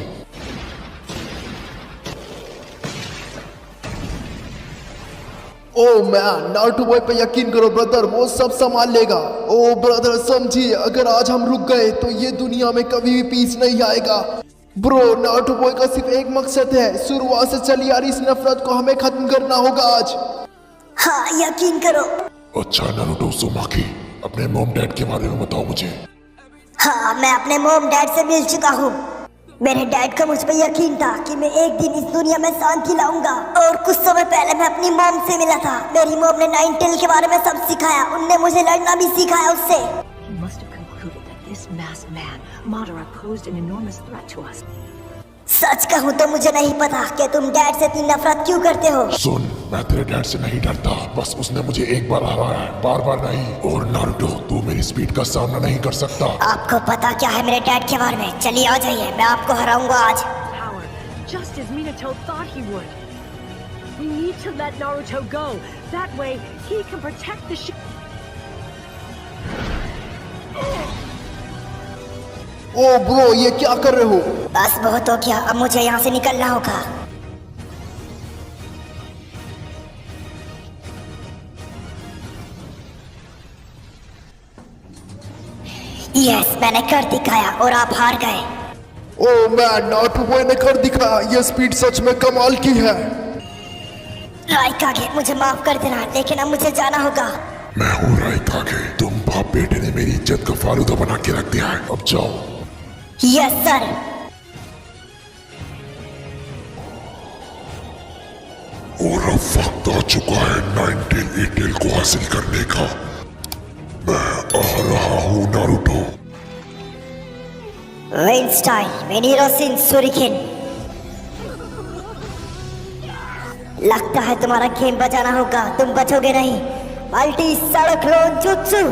ओह मैन, नारुतो बॉय पे यकीन करो ब्रदर, वो सब संभाल लेगा। ओह ब्रदर समझिए, अगर आज हम रुक गए तो ये दुनिया में कभी भी पीस नहीं आएगा। ब्रो, नारुतो बॉय का सिर्फ एक मकसद है, शुरुआत से चली आ रही इस नफरत को हमें खत्म करना होगा आज। हाँ, यकीन करो। अच्छा नारुतो उज़ुमाकी, अपने मॉम डैड के बारे में बताओ मुझे। हाँ, मैं अपने मॉम डैड से मिल चुका हूँ। मेरे डैड का मुझ पर यकीन था कि मैं एक दिन इस दुनिया में शांति लाऊंगा। और कुछ समय पहले मैं अपनी मॉम से मिला था। मेरी मॉम ने 9 टेल के बारे में सब सिखाया। उनने मुझे लड़ना भी सिखाया उससे। He must have concluded that this masked man, Madara, posed an enormous threat to us. सच कहूँ तो मुझे नहीं पता कि तुम डैड से इतनी नफरत क्यों करते हो। सुन, मैं तेरे डैड से नहीं डरता, बस उसने मुझे एक बार हराया है, बार बार नहीं। और नारुतो, तू मेरी स्पीड का सामना नहीं कर सकता। आपको पता क्या है मेरे डैड के बारे में? चलिए आ जाइए, मैं आपको हराऊंगा आज। Power, just as Minato thought he would. We need to let Naruto go. That way, he can protect the ship. Oh bro, ये क्या कर रहे हो? बस बहुत हो गया, अब मुझे यहाँ से निकलना होगा। यस, मैंने कर दिखाया और आप हार गए। ओह मैन, नारुतो बॉय ने कर दिखाया। ये स्पीड सच में कमाल की है। राइकागे, मुझे माफ कर देना, लेकिन अब मुझे जाना होगा। मैं हूँ राइकागे। तुम बाप बेटे ने मेरी इज्जत का फालूदा बना के रख दिया है, अब जाओ। Yes sir. और अब वक्त आ चुका है 9 टेल 8 टेल को हासिल करने का। मैं आ रहा हूँ नारुतो। विंड स्टाइल, मिनीरोसिन सुरिकिन। लगता है तुम्हारा गेम बचाना होगा, तुम बचोगे नहीं। मल्टी सड़क क्लोन जुत्सु।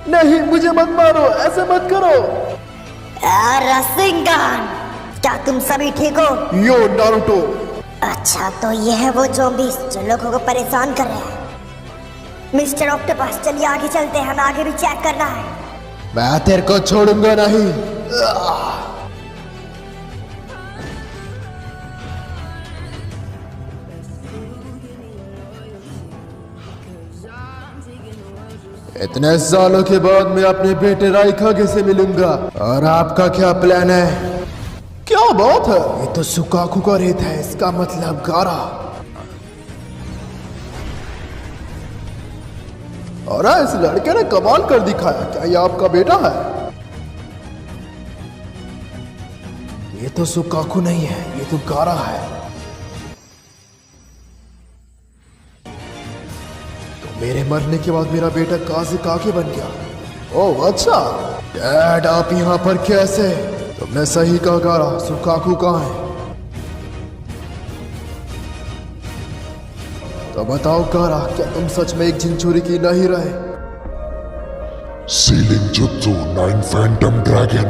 नहीं, मुझे मत मारो, ऐसे मत करो। रासेंगान। क्या तुम सभी ठीक हो? यो नारुतो। अच्छा, तो ये है वो ज़ॉम्बीज़ जो लोगों को परेशान कर रहे हैं। मिस्टर ऑक्टोपस, चलिए आगे चलते हैं, हमें आगे भी चेक करना है। मैं तेरे को छोड़ूंगा नहीं। इतने सालों के बाद मैं अपने बेटे राइकागे से मिलूंगा। और आपका क्या प्लान है? क्या बात है, ये तो सुकाकू का रेत है, इसका मतलब गारा। और इस लड़के ने कमाल कर दिखाया। क्या ये आपका बेटा है? ये तो सुकाकू नहीं है, ये तो गारा है। तो मेरे मरने के बाद मेरा बेटा काज़ुकागे बन गया। ओह अच्छा, डैड आप यहाँ पर कैसे? तुमने सही कहा गारा, सुकाकू कहाँ है? तो बताओ गारा, क्या तुम सच में एक जिनचोरी की नहीं रहे? Ceiling jutsu 9 Phantom dragon.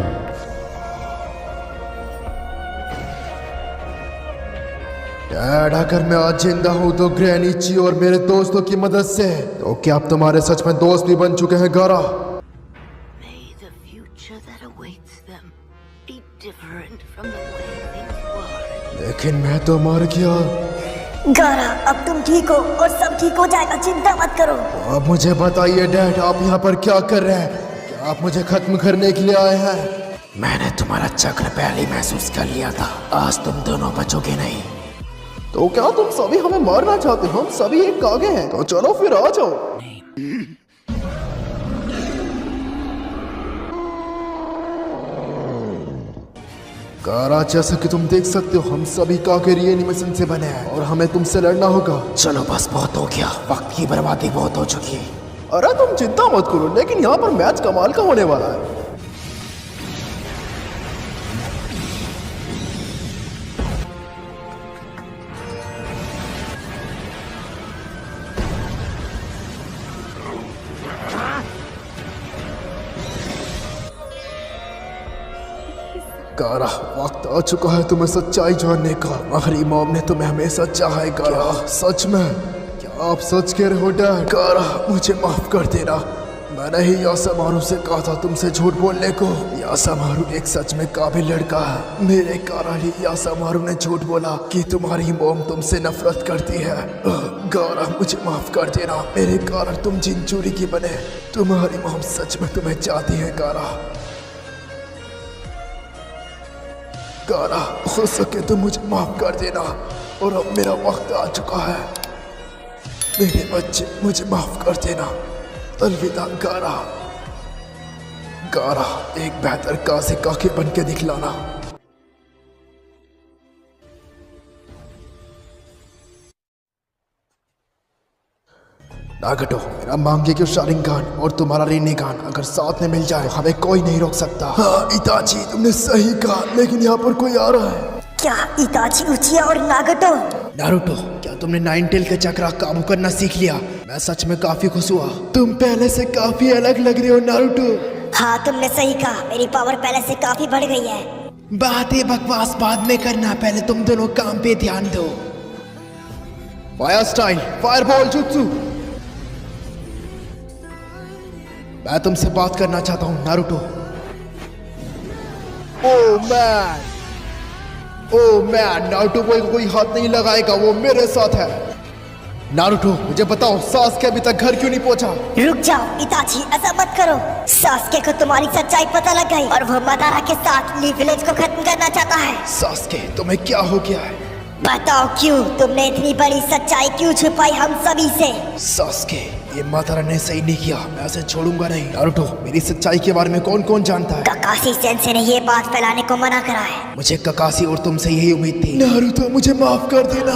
Dad, अगर मैं आज जिंदा हूं तो ग्रैनीची और मेरे दोस्तों की मदद से। तो क्या आप तुम्हारे सच में दोस्त भी बन चुके हैं गारा? May the future that awaits them be different from the way things were. लेकिन मैं तो मर गया। गारा, अब तुम ठीक हो और सब ठीक हो जाएगा, चिंता मत करो। तो अब मुझे बताइए डैड, आप यहाँ पर क्या कर रहे हैं? क्या आप मुझे खत्म करने के लिए आए हैं? मैंने तुम्हारा चक्र पहले ही महसूस कर लिया था। आज तुम दोनों बचोगे नहीं। तो क्या तुम सभी हमें मारना चाहते हो? हम सभी एक कागे हैं, तो चलो फिर आ जाओ। गारा, जैसा कि तुम देख सकते हो, हम सभी कागे रीएनिमेशन से बने हैं और हमें तुमसे लड़ना होगा। चलो बस, बहुत हो गया, वक्त की बर्बादी बहुत हो चुकी है। अरे तुम चिंता मत करो, लेकिन यहाँ पर मैच कमाल का होने वाला है। गारा, वक्त आ चुका है तुम्हें सच्चाई जानने का। हमारी मॉम ने तुम्हें हमेशा चाहा है गारा। सच में? क्या आप सच कह रहे हो डैड? गारा, मुझे माफ कर देना। मैंने ही यासामारू से कहा था तुमसे झूठ बोलने को। यासामारू एक सच में काबिल लड़का है। मेरे कारण ही यासामारू ने झूठ बोला कि तुम्हारी मॉम तुमसे नफरत करती है। गारा, मुझे माफ कर देना, मेरे कारण तुम जिनचूरी की बने। तुम्हारी मॉम सच में तुम्हें चाहती है गारा। गारा, हो सके तो मुझे माफ कर देना। और अब मेरा वक्त आ चुका है। मेरे बच्चे, मुझे माफ कर देना। अलविदा गारा। गारा, एक बेहतर काज़ुकागे बन के दिखलाना। नागटो, मेरा मांगेक्यो शारिंगान और तुम्हारा रिन्नेगान अगर साथ में मिल जाए तो हमें कोई नहीं रोक सकता। हाँ इताची, तुमने सही कहा, लेकिन यहाँ पर कोई आ रहा है। क्या इताची, उचिया और नागटो? नारुतो, क्या तुमने नाइन टेल के चक्र काबू करना सीख लिया? मैं सच में काफी खुश हुआ। तुम पहले से काफी अलग लग रहे हो नारुतो। हाँ, तुमने सही कहा, मेरी पावर पहले से काफी बढ़ गई है। बातें बकवास बाद में करना, पहले तुम दोनों काम पे ध्यान दो। Fire style, fireball jutsu. मैं तुमसे बात करना चाहता हूँ नारुतो। ओह मैन, नारुतो कोई हाथ नहीं लगाएगा, वो मेरे साथ है। नारुतो, मुझे बताओ, सास्के अभी तक घर क्यों नहीं पहुंचा? रुक जाओ इताची, ऐसा मत करो। सास्के को तुम्हारी सच्चाई पता लग गई और वो मदारा के साथ ली विलेज को खत्म करना चाहता है। सास्के, तुम्हें क्या हो गया है? बताओ क्यों? तुमने इतनी बड़ी सच्चाई क्यों छुपाई हम सभी से? सास्के, ये मातारा ने सही नहीं किया, मैं उसे छोड़ूंगा नहीं। नारुतो, मेरी सच्चाई के बारे में कौन कौन जानता है? ककाशी सेंसे ने ये बात फैलाने को मना करा है। मुझे ककाशी और तुमसे यही उम्मीद थी। नारुतो, मुझे माफ कर देना।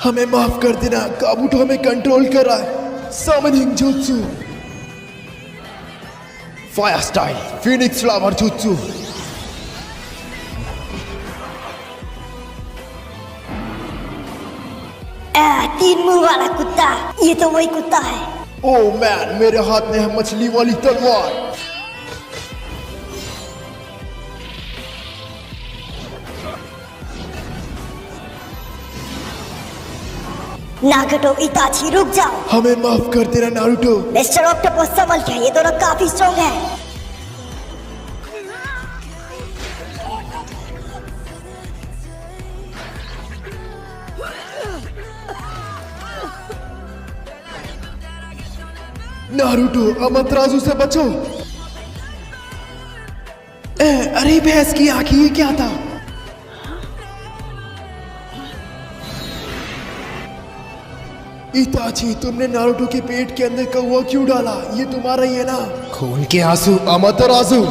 हमें माफ कर देना, काबूटो हमें कंट्रोल कर रहा है। Summoning jutsu, fire style Phoenix flower jutsu. तीन मुंह वाला कुत्ता, ये तो वही कुत्ता है। ओह मैन, मेरे हाथ में है मछली वाली तलवार। नागटो, इताची, रुक जाओ। हमें माफ कर देना नारुतो। मिस्टर ऑक्टोपस संभल के, ये दोनों काफी स्ट्रॉन्ग है। नारुतो, अमतराजू से बचो। अरे भैंस की आंखें, ये क्या था? इताची, तुमने नारुतो के पेट के अंदर कौवा क्यों डाला? ये तुम्हारा ही है ना? खून के आंसू अमतराजू।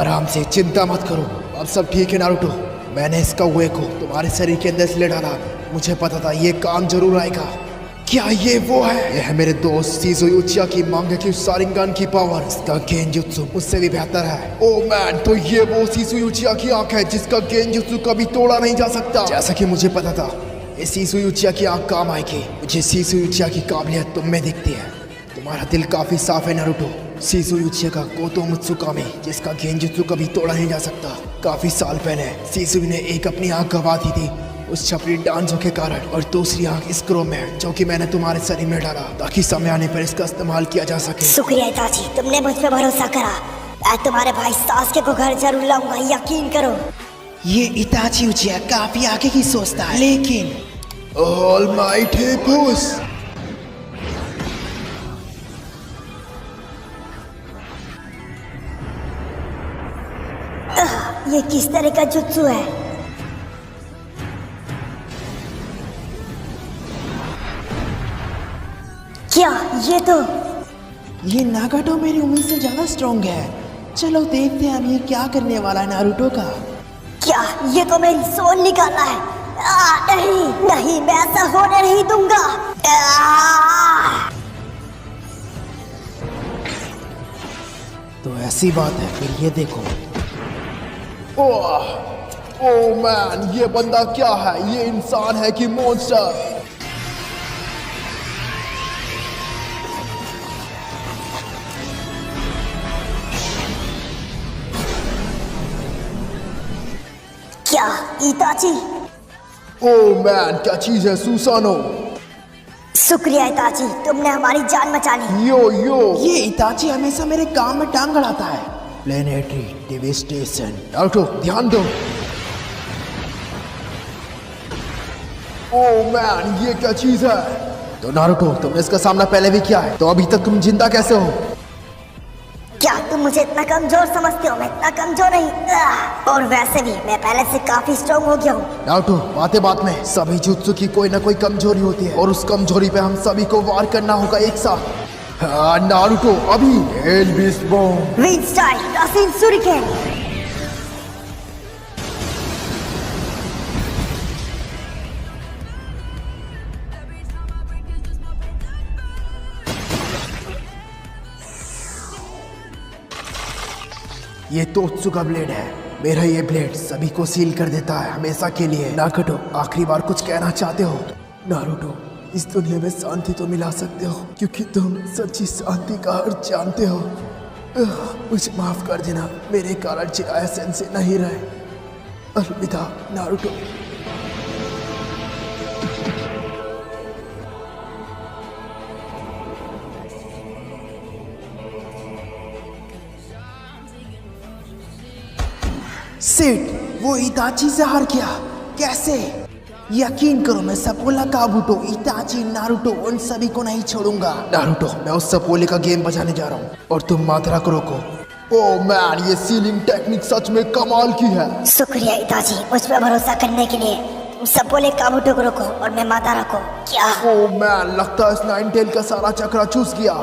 आराम से, चिंता मत करो, अब सब ठीक है नारुतो। मैंने इस कौवे को तुम्हारे शरीर के अंदर इसलिए डाला, मुझे पता था ये काम जरूर आएगा। क्या ये वो है? यह है मेरे दोस्त शिज़ुयो उचिया की मांगेक्यू शारिंगन की पावर। इसका गेंजुत्सु मुझसे भी बेहतर है। ओह मैन, तो ये वो शिज़ुयो उचिया की आंख है जिसका गेंजुत्सु कभी तोड़ा नहीं जा सकता। जैसा कि मुझे पता था ये शिज़ुयो उचिया की आंख काम आएगी। मुझे शिज़ुयो उचिया की काबिलियत तुम में दिखती है। तुम्हारा दिल काफी साफ है नारुतो। शिज़ुयो उचिया का गोतो मुत्सुकामी, जिसका गेंजुत्सु कभी तोड़ा नहीं जा सकता। काफी साल पहले शिज़ुयो ने एक अपनी आंख गवा दी थी उस छपरी डांसों के कारण, और दूसरी आंख इस क्रो में जो कि मैंने तुम्हारे शरीर में डाला ताकि समय आने पर इसका इस्तेमाल किया जा सके। शुक्रिया इताची, तुमने मुझ पे भरोसा करा। मैं तुम्हारे भाई सासके को घर जरूर लाऊंगा, यकीन करो। ये इताची उचिया काफी आगे की सोचता है, लेकिन ऑलमाइटी पुश। ये किस तरह का जुत्सु है? क्या ये नागाटो मेरी उम्मीद से ज्यादा स्ट्रॉन्ग है। चलो देखते हैं हम ये क्या करने वाला है नारुतो का। क्या ये तो मेरी सोल निकालना है? नहीं नहीं, मैं ऐसा होने नहीं दूंगा। तो ऐसी बात है, फिर ये देखो। ओह मैन, ये बंदा क्या है? ये इंसान है कि मॉन्स्टर? क्या इताची? ओह मैन, क्या चीज है सुसानो? शुक्रिया इताची, तुमने हमारी जान बचा ली। यो यो, ये इताची हमेशा मेरे काम में टांग अड़ाता है। Planetary devastation. नारुतो ध्यान दो। ओह मैन, ये क्या चीज है? तो नारुतो, तुमने इसका सामना पहले भी किया है, तो अभी तक तुम जिंदा कैसे हो? क्या तुम मुझे इतना कमजोर समझते हो? मैं इतना कमजोर नहीं। और वैसे भी मैं पहले से काफी स्ट्रॉन्ग हो गया हूँ। नारुतो, बात में सभी जुत्सु की कोई ना कोई कमजोरी होती है, और उस कमजोरी पे हम सभी को वार करना होगा एक साथ। हाँ नारुतो, अभी hello beast bomb. Wind style रासिन सुरिकेन। ये तोत्सु का ब्लेड है। मेरा ये ब्लेड सभी को सील कर देता है हमेशा के लिए। नागाटो, आखिरी बार कुछ कहना चाहते हो? नारुतो, इस दुनिया में शांति तो मिला सकते हो क्योंकि तुम सच्ची शांति का अर्थ जानते हो। मुझे माफ कर देना, मेरे कारण चिराया सेंसे नहीं रहे। अलविदा नारुतो। सेठ, वो इताची से हार गया। कैसे? यकीन करो, मैं सपोला काबुटो, इताची, नारुतो उन सभी को नहीं छोड़ूंगा। नारुतो, मैं उस सपोले का गेम बजाने जा रहा हूँ और तुम मात्रा को रोको। ओह मैन, ये सीलिंग टेक्निक सच में कमाल की है। शुक्रिया इताची, मुझ पर भरोसा करने के लिए। तुम सपोले काबुटो को रोको और मैं माता रखो। क्या? ओह मैन, लगता है इस नाइन टेल का सारा चक्रा चूस गया।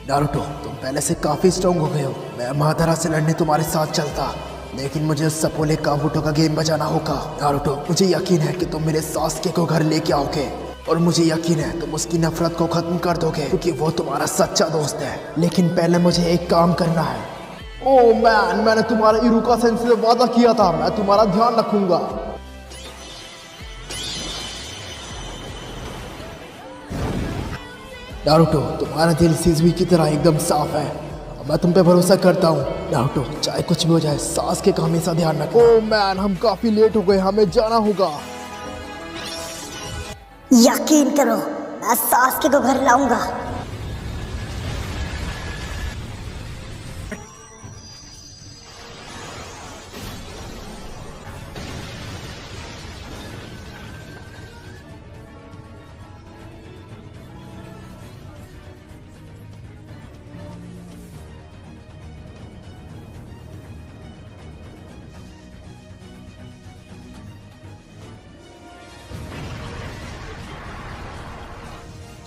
नारुतो, तुम पहले से काफी स्ट्रॉन्ग हो गए हो। मैं मादारा से लड़ने तुम्हारे साथ चलता, लेकिन मुझे उस सपोले काबुटो का गेम बजाना होगा। नारुतो, मुझे यकीन है कि तुम मेरे सासके को घर लेके आओगे। और मुझे यकीन है तुम उसकी नफरत को खत्म कर दोगे क्योंकि वो तुम्हारा सच्चा दोस्त है। लेकिन पहले मुझे एक काम करना है। ओह मैन, मैंने तुम्हारे इरुका सेंसेई से वादा किया था, मैं तुम्हारा ध्यान रखूंगा। नारुतो, तुम्हारा दिल सिजुई की तरह एकदम साफ है। मैं तुम पे भरोसा करता हूँ। नारुतो, चाहे कुछ भी हो जाए, सांस के का हमेशा ध्यान रखना। ओह मैन, हम काफी लेट हो गए, हमें जाना होगा। यकीन करो, मैं सास्के को घर लाऊंगा।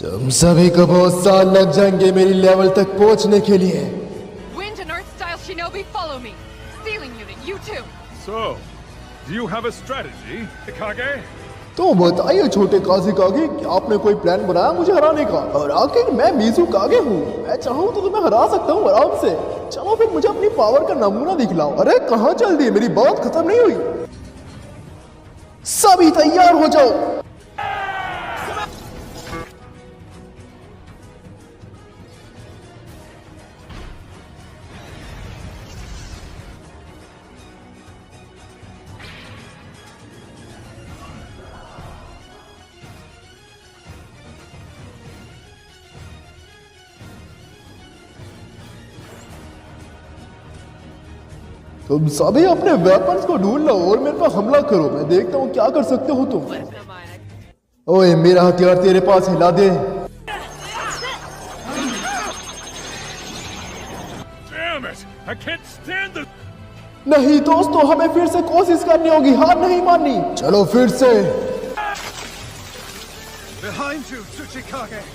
तुम सभी को बहुत साल लग जाएंगे मेरी लेवल तक पहुंचने के लिए। Wind and Earth style shinobi, follow me. Stealing unit, you too. So, do you have a strategy, Hikage? तो बताइए छोटे काज़ी-कागे, क्या आपने कोई प्लान बनाया मुझे हराने का? और आखिर मैं मिज़ुकागे हूँ, मैं चाहूँ तो तुम्हें हरा सकता हूँ आराम से। चलो फिर मुझे अपनी पावर का नमूना दिखलाओ। अरे कहाँ चल दिए, मेरी बात खत्म नहीं हुई। सभी तैयार हो जाओ। तुम सभी अपने वेपन्स को ढूंढ लो और मेरे पर हमला करो। मैं देखता हूँ क्या कर सकते हो तुम। ओए, मेरा हथियार तेरे पास हिला दे। Damn it! I can't stand this. नहीं दोस्तों, हमें फिर से कोशिश करनी होगी, हार नहीं माननी। चलो फिर से। Behind you, Tsuchikage.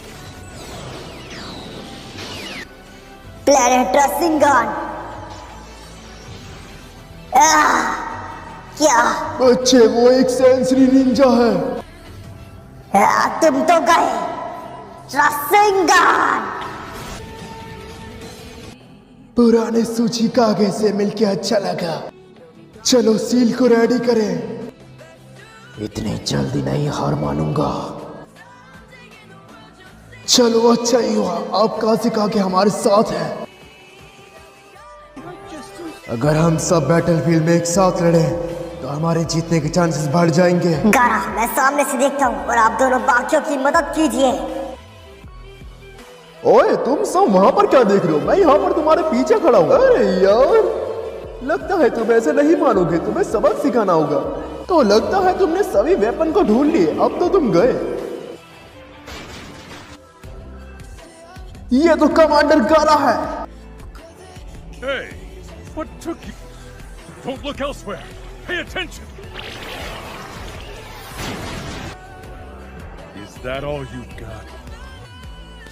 प्लेनेट रसिंगन। क्या? बच्चे, वो एक सेंसरी निंजा है। तुम तो गए रसिंगन। पुराने सूचिकागे से मिलके अच्छा लगा। चलो सील को रेडी करें। इतनी जल्दी नहीं हार मानूंगा। चलो अच्छा ही हुआ, आप काज़ी-कागे हमारे साथ हैं। अगर हम सब बैटलफील्ड में एक साथ लड़े तो हमारे जीतने के चांसेस बढ़ जाएंगे। गारा, मैं सामने से देखता हूँ और आप दोनों बाकियों की मदद कीजिए। ओए, तुम सब वहां पर क्या देख रहे हो? मैं यहाँ पर तुम्हारे पीछे खड़ा हूँ। अरे यार, लगता है तुम ऐसे नहीं मानोगे, तुम्हें सबक सिखाना होगा। तो लगता है तुमने सभी वेपन को ढूंढ लिए, अब तो तुम गए। ये तो कमांडर गारा है। Hey, what took you? Don't look elsewhere. Pay attention. Is that all you got?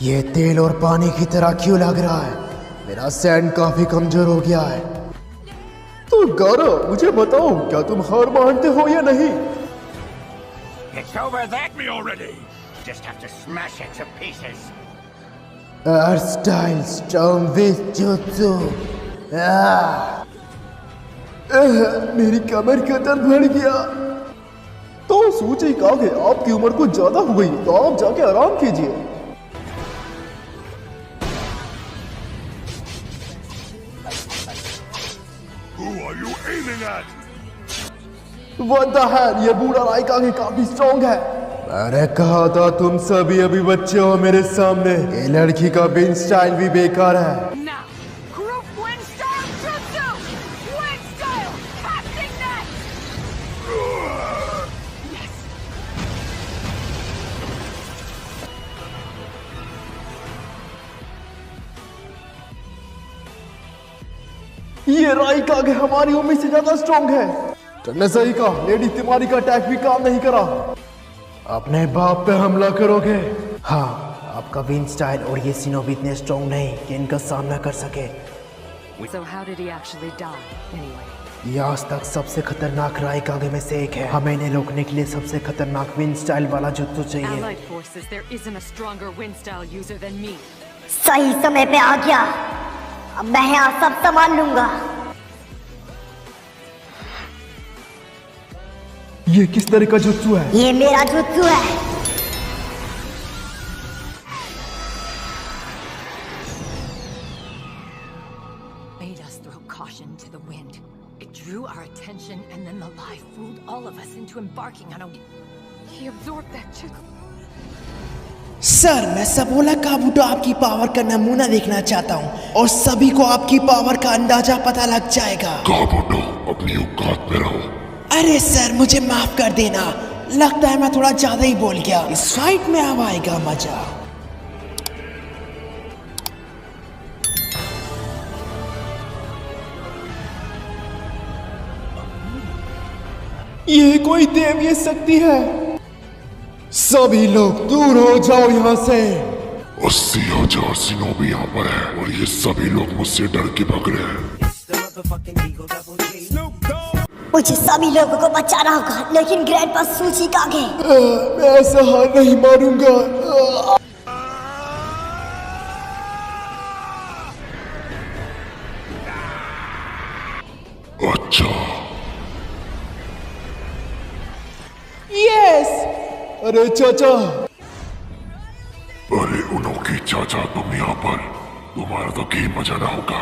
ये तेल और पानी की तरह क्यों लग रहा है? मेरा सैंड काफी कमजोर हो गया है। तो गारा, मुझे बताओ, क्या तुम हार मानते हो या नहीं? It's over that me already. Just have to smash it to pieces. Earth style storm with jutsu. मेरी कमर का दर्द बढ़ गया। तो सूचिकागे, आपकी उम्र कुछ ज्यादा हो गई, तो आप जाके आराम कीजिए। Who are you aiming at? What the hell? ये बूढ़ा राइकागे काफी स्ट्रॉन्ग है। मैंने कहा था तुम सभी अभी बच्चे हो मेरे सामने। ये लड़की का बिन स्टाइल भी बेकार है। Now, group wind style jutsu! Wind style! Casting net! Yes! ये राइकागे हमारी उम्मीद से ज्यादा स्ट्रॉन्ग है। तुमने सही कहा, लेडी तिमारी का अटैक भी काम नहीं करा। अपने बाप पे हमला करोगे? हाँ, आपका विंड स्टाइल और ये शिनोबी इतने स्ट्रॉन्ग नहीं कि इनका सामना कर सके। So how did he actually die, anyway? ये आज तक सबसे खतरनाक राइकागे में से एक है। हमें इन्हें रोकने के लिए सबसे खतरनाक विंड स्टाइल वाला जुत्सु चाहिए। Allied forces, there isn't a stronger wind style user than me. सही समय पे आ गया। अब मैं यहाँ सब संभाल लूंगा। ये किस तरह का जुत्सु है? ये मेरा जुत्सु है। Made us throw caution to the wind. It drew our attention, and then the lie fooled all of us into embarking on a. He absorbed that chick. Sir, मैं सबोला काबूटो आपकी पावर का नमूना देखना चाहता हूँ और सभी को आपकी पावर का अंदाजा पता लग जाएगा। काबूटो, अपनी औकात में रहो। अरे सर, मुझे माफ कर देना, लगता है मैं थोड़ा ज्यादा ही बोल गया। इस फाइट में अब आएगा मजा। ये कोई देवीय शक्ति है। सभी लोग दूर हो जाओ यहाँ से। 80,000 सिनोबी यहाँ पर है और ये सभी लोग मुझसे डर के भाग रहे हैं। मुझे सभी लोगों को बचाना होगा, लेकिन ग्रैंडपा सूचिकागे। मैं ऐसा हार नहीं मारूंगा। अच्छा, यस। अरे चाचा। अरे उनोकी चाचा, तुम यहाँ पर? तुम्हारा तो गेम बजाना होगा।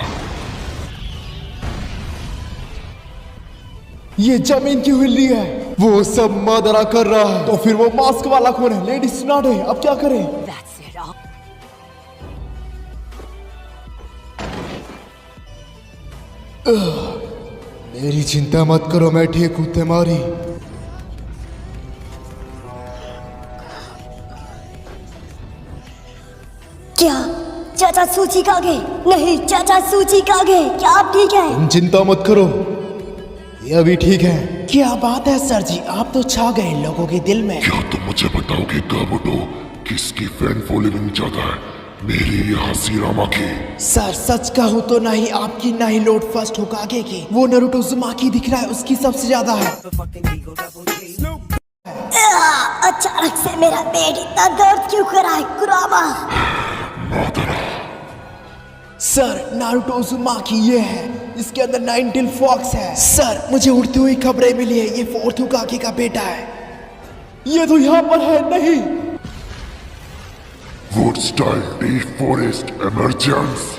ये जमीन की हिल्ली है। वो सब मदरा कर रहा है। तो फिर वो मास्क वाला कौन है? लेडी स्नाडे। अब क्या करें? That's it all. मेरी चिंता मत करो, मैं ठीक हूं तुम्हारी। क्या चाचा सूचिकागे? नहीं चाचा सूचिकागे, क्या आप ठीक है? तुम चिंता मत करो, ये अभी ठीक है। क्या बात है सर जी, आप तो छा गए लोगों के दिल में। क्या तुम मुझे बताओगे काबूटो, किसकी फैन फॉलोइंग ज्यादा है, मेरी या हसीरामा की? सर सच कहूँ तो नहीं आपकी, ना ही लोड फर्स्ट होकागे की। वो नारुतो उज़ुमाकी दिख रहा है, उसकी सबसे ज्यादा है। अचानक से मेरा पेट इतना दर्द क्यों कर रहा है कुरामा? सर नारुतो उज़ुमाकी ये है, इसके अंदर 9 टेल फॉक्स है। सर मुझे उड़ती हुई खबरें मिली है, ये 4th होकागे का बेटा है। ये तो यहाँ पर है। नहीं, wood style D forest emergence.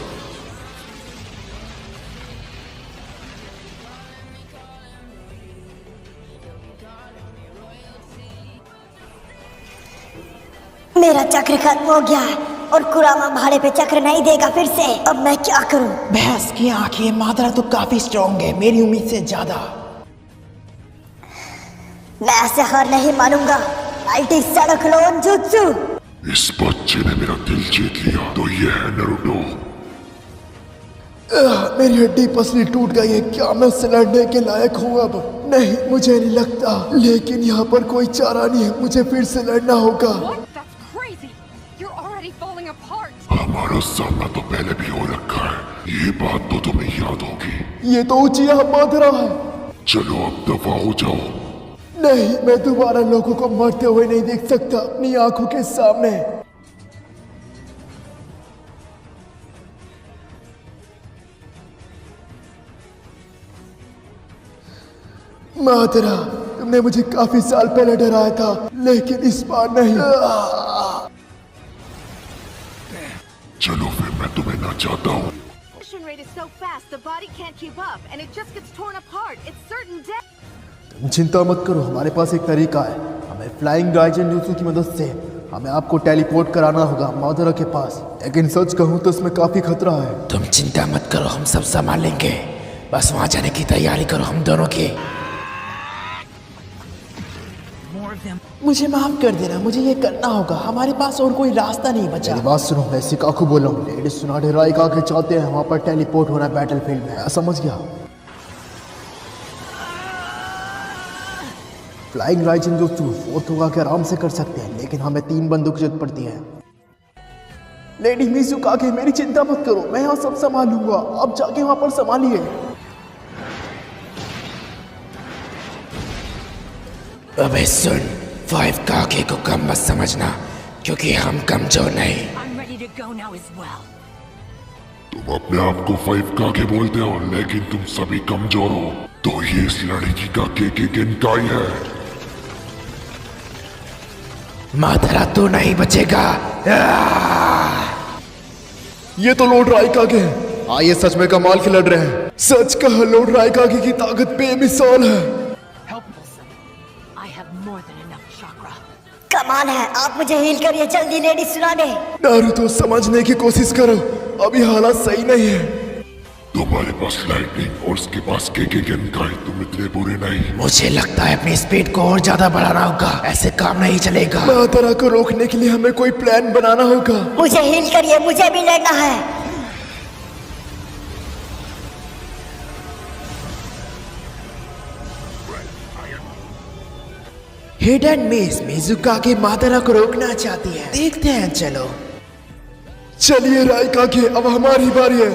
मेरा चक्र खत्म हो गया है और कुरामा भाड़े पे चक्र नहीं देगा फिर से। अब मैं क्या करूं? भैंस की आंखें, मादरा तो काफी स्ट्रॉन्ग है, मेरी उम्मीद से ज्यादा। मैं ऐसे हार नहीं मानूंगा। लाइटी सड़क लोन जुत्सु। इस बच्चे ने मेरा दिल जीत लिया, तो ये है नारुतो। मेरी हड्डी पसली टूट गई है। क्या मैं उससे लड़ने के लायक हूँ अब? नहीं, मुझे नहीं लगता। लेकिन यहाँ पर कोई चारा नहीं है, मुझे फिर से लड़ना होगा। What? That's crazy! You're already falling apart! हमारा सामना तो पहले भी हो रखा है, ये बात तो तुम्हें याद होगी। ये तो ऊंचिया मादरा है। चलो अब दफा हो जाओ। नहीं, मैं दोबारा लोगों को मरते हुए नहीं देख सकता अपनी आंखों के सामने। मादरा, तुमने मुझे काफी साल पहले डराया था, लेकिन इस बार नहीं। चलो फिर मैं तुम्हें ना चाहता हूँ। Motion rate is so fast, the body can't keep up, and it just gets torn apart. It's certain death. तुम चिंता मत करो, हमारे पास एक तरीका है। हमें फ्लाइंग राइजन jutsu की मदद से हमें आपको टेलीपोर्ट कराना होगा मादरा के पास। लेकिन सच कहूँ तो इसमें काफी खतरा है। तुम चिंता मत करो, हम सब संभाल लेंगे, बस वहां जाने की तैयारी करो हम दोनों की। मुझे माफ कर देना, मुझे ये करना होगा, हमारे पास और कोई रास्ता नहीं बचा। मेरी बात सुनो, मैं सिकाकू बोल रहा हूँ। लेडी सुनाडे राइका के चाहते हैं वहाँ पर टेलीपोर्ट होना बैटलफील्ड में, समझ गया? फ्लाइंग राइजन jutsu 4th होगा के आराम से कर सकते हैं, लेकिन हमें 3 बंदूक की जरूरत पड़ती है। लेडी मिज़ुकागे, मेरी चिंता मत करो, मैं यहाँ सब संभालूंगा। अब जाके वहाँ पर संभालिए। अबे सुन, 5 काके को कम मत समझना, क्योंकि हम कमजोर नहीं। I'm ready to go now as well. तुम अपने आप को 5 काके बोलते हो, लेकिन तुम सभी कमजोर हो। तो ये इस लड़की का के गिनकाई है। माधरा तो नहीं बचेगा। ये तो लॉर्ड राइकागे हैं। हाँ, ये सच में कमाल के लड़ रहे हैं। सच कहा, लॉर्ड राइकागे की ताकत बेमिसाल है। Help Wilson. I have more than enough chakra. कमाल है, आप मुझे हील करिए, जल्दी लेडी सुना दे। नारुतो समझने की कोशिश करो, अभी हालात सही नहीं है। तुम्हारे पास लाइटनिंग और उसके पास के गिनकाई, तुम इतने बुरे नहीं। मुझे लगता है अपनी स्पीड को और ज्यादा बढ़ाना होगा, ऐसे काम नहीं चलेगा। माधरा को रोकने के लिए हमें कोई प्लान बनाना होगा। मुझे हील करिए, मुझे भी लड़ना है। हिडन मिस मिजुका की माधरा को रोकना चाहती है, देखते हैं। चलो चलिए राइकागे, अब हमारी बारी है।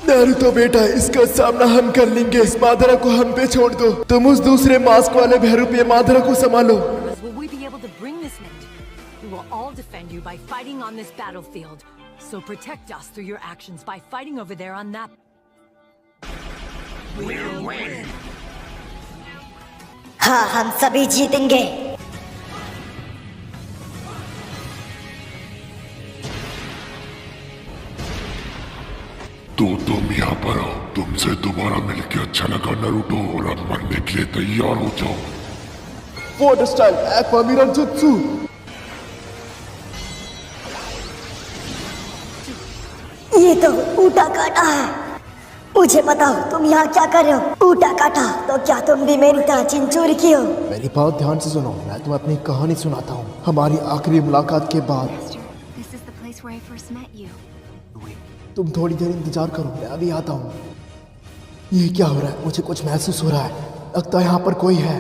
नारुतो बेटा, इसका सामना हम कर लेंगे। इस माधरा को हम पे छोड़ दो। तुम उस दूसरे मास्क वाले भैरू पे माधरा को संभालो। Will we be able to bring this end? We will all defend you by fighting on this battlefield. So protect us through your actions by fighting over there on that. We'll win. हाँ, हम सभी जीतेंगे। तो तुम यहाँ पर आओ, तुमसे दोबारा मिलके अच्छा लगा नारुतो, और अब मरने के लिए तैयार हो जाओ। Water style aqua mirror jutsu. ये तो ऊटा काटा है। मुझे बताओ, तुम यहाँ क्या कर रहे हो? ऊटा काटा, तो क्या तुम भी मेरी तरह चिंचोरी की हो? मेरी बात ध्यान से सुनो, मैं तुम्हें अपनी कहानी सुनाता हूँ। हमारी आखिरी मुलाकात के बाद This is the place where I first met you. तुम थोड़ी देर इंतजार करो, मैं अभी आता हूँ। ये क्या हो रहा है? मुझे कुछ महसूस हो रहा है, लगता है यहाँ पर कोई है।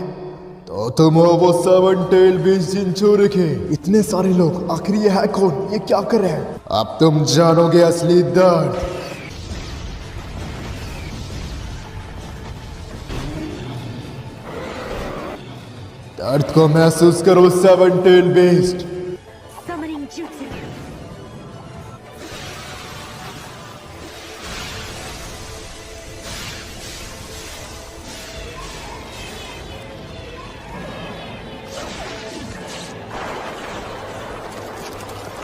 तो तुम हो वो 7 टेल बीस्ट जिंचोरी के। इतने सारे लोग, आखिर ये है कौन? ये क्या कर रहे हैं? अब तुम जानोगे असली दर्द। दर्द को महसूस करो 7 tail beast. Summoning jutsu.